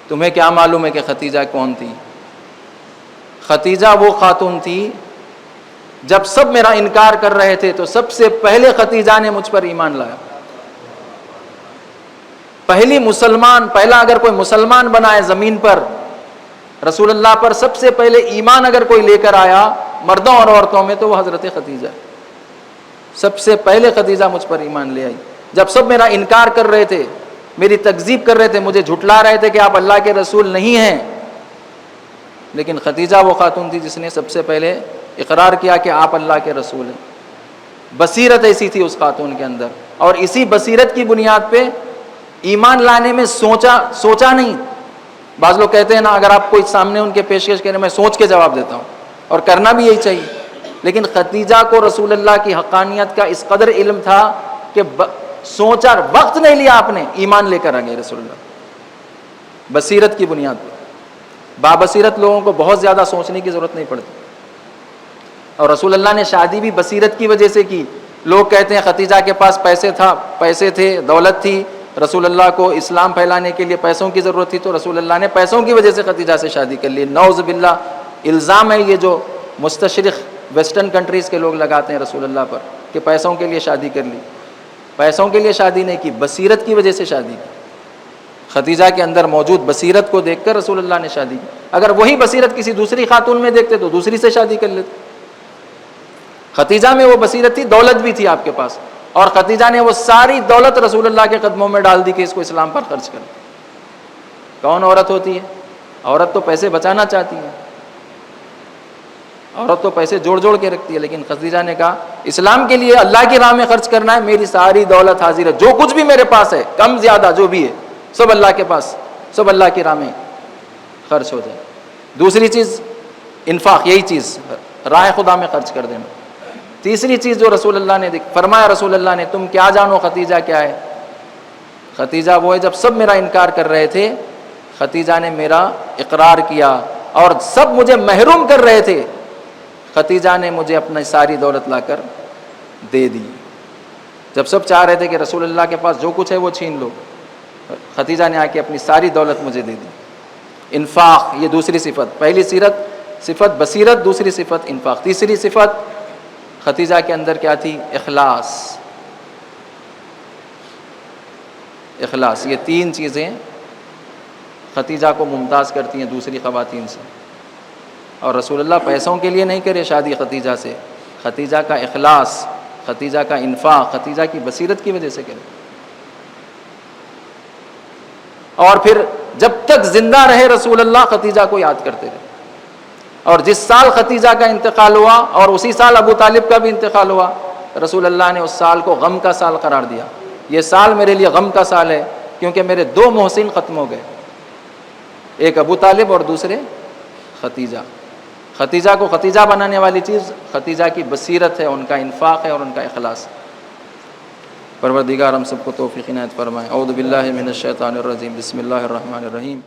تمہیں کیا معلوم ہے کہ خدیجہ کون تھی؟ خدیجہ وہ خاتون تھی جب سب میرا انکار کر رہے تھے تو سب سے پہلے خدیجہ نے مجھ پر ایمان لایا۔ پہلا اگر کوئی مسلمان بنا ہے زمین پر رسول اللہ پر سب سے پہلے ایمان اگر کوئی لے کر آیا مردوں اور عورتوں میں تو وہ حضرت خدیجہ ہے۔ سب سے پہلے خدیجہ مجھ پر ایمان لے آئی، جب سب میرا انکار کر رہے تھے، میری تکذیب کر رہے تھے، مجھے جھٹلا رہے تھے کہ آپ اللہ کے رسول نہیں ہیں، لیکن خدیجہ وہ خاتون تھی جس نے سب سے پہلے اقرار کیا کہ آپ اللہ کے رسول ہیں۔ بصیرت ایسی تھی اس خاتون کے اندر، اور اسی بصیرت کی بنیاد پہ ایمان لانے میں سوچا نہیں۔ بعض لوگ کہتے ہیں نا، اگر آپ کوئی سامنے ان کے پیشکش کریں میں سوچ کے جواب دیتا ہوں، اور کرنا بھی یہی چاہیے، لیکن خدیجہ کو رسول اللہ کی حقانیت کا اس قدر علم تھا کہ سوچا، وقت نہیں لیا آپ نے، ایمان لے کر آ گئے رسول اللہ، بصیرت کی بنیاد پر۔ بابصیرت لوگوں کو بہت زیادہ سوچنے کی ضرورت نہیں پڑتی، اور رسول اللہ نے شادی بھی بصیرت کی وجہ سے کی۔ لوگ کہتے ہیں خدیجہ کے پاس پیسے تھے، دولت تھی، رسول اللہ کو اسلام پھیلانے کے لیے پیسوں کی ضرورت تھی تو رسول اللہ نے پیسوں کی وجہ سے خدیجہ سے شادی کر لی۔ نعوذ باللہ، الزام ہے یہ جو مستشرق ویسٹرن کنٹریز کے لوگ لگاتے ہیں رسول اللہ پر کہ پیسوں کے لیے شادی کر لی۔ پیسوں کے لیے شادی نہیں کی، بصیرت کی وجہ سے شادی کی۔ خدیجہ کے اندر موجود بصیرت کو دیکھ کر رسول اللہ نے شادی کی۔ اگر وہی بصیرت کسی دوسری خاتون میں دیکھتے تو دوسری سے شادی کر لیتے۔ خدیجہ میں وہ بصیرت تھی، دولت بھی تھی آپ کے پاس، اور خدیجہ نے وہ ساری دولت رسول اللہ کے قدموں میں ڈال دی کہ اس کو اسلام پر خرچ کر۔ کون عورت ہوتی ہے؟ عورت تو پیسے بچانا چاہتی ہے، عورت تو پیسے جوڑ کے رکھتی ہے، لیکن خدیجہ نے کہا اسلام کے لیے اللہ کی راہ میں خرچ کرنا ہے، میری ساری دولت حاضر ہے، جو کچھ بھی میرے پاس ہے، کم زیادہ جو بھی ہے، سب اللہ کے پاس، سب اللہ کی راہ میں خرچ ہو جائے۔ دوسری چیز انفاق، یہی چیز راہ خدا میں خرچ کر دینا۔ تیسری چیز جو رسول اللہ نے فرمایا، رسول اللہ نے تم کیا جانو خدیجہ کیا ہے؟ خدیجہ وہ ہے جب سب میرا انکار کر رہے تھے، خدیجہ نے میرا اقرار کیا اور سب مجھے محروم کر رہے تھے، خدیجہ نے مجھے اپنی ساری دولت لا کر دے دی۔ جب سب چاہ رہے تھے کہ رسول اللہ کے پاس جو کچھ ہے وہ چھین لو، خدیجہ نے آ کے اپنی ساری دولت مجھے دے دی۔ انفاق، یہ دوسری صفت، پہلی صفت بصیرت، دوسری صفت انفاق، تیسری صفت خدیجہ کے اندر کیا تھی؟ اخلاص۔ اخلاص، یہ تین چیزیں خدیجہ کو ممتاز کرتی ہیں دوسری خواتین سے۔ اور رسول اللہ پیسوں کے لیے نہیں کرے شادی خدیجہ سے، خدیجہ کا اخلاص، خدیجہ کا انفاق، خدیجہ کی بصیرت کی وجہ سے کرے۔ اور پھر جب تک زندہ رہے رسول اللہ خدیجہ کو یاد کرتے رہے، اور جس سال خدیجہ کا انتقال ہوا اور اسی سال ابو طالب کا بھی انتقال ہوا، رسول اللہ نے اس سال کو غم کا سال قرار دیا۔ یہ سال میرے لیے غم کا سال ہے کیونکہ میرے دو محسن ختم ہو گئے، ایک ابو طالب اور دوسرے خدیجہ۔ خدیجہ کو خدیجہ بنانے والی چیز خدیجہ کی بصیرت ہے، ان کا انفاق ہے اور ان کا اخلاص۔ پروردگار ہم سب کو توفیق عنایت فرمائے۔ اعوذ باللہ من الشیطان الرجیم، بسم اللہ الرحمن الرحیم۔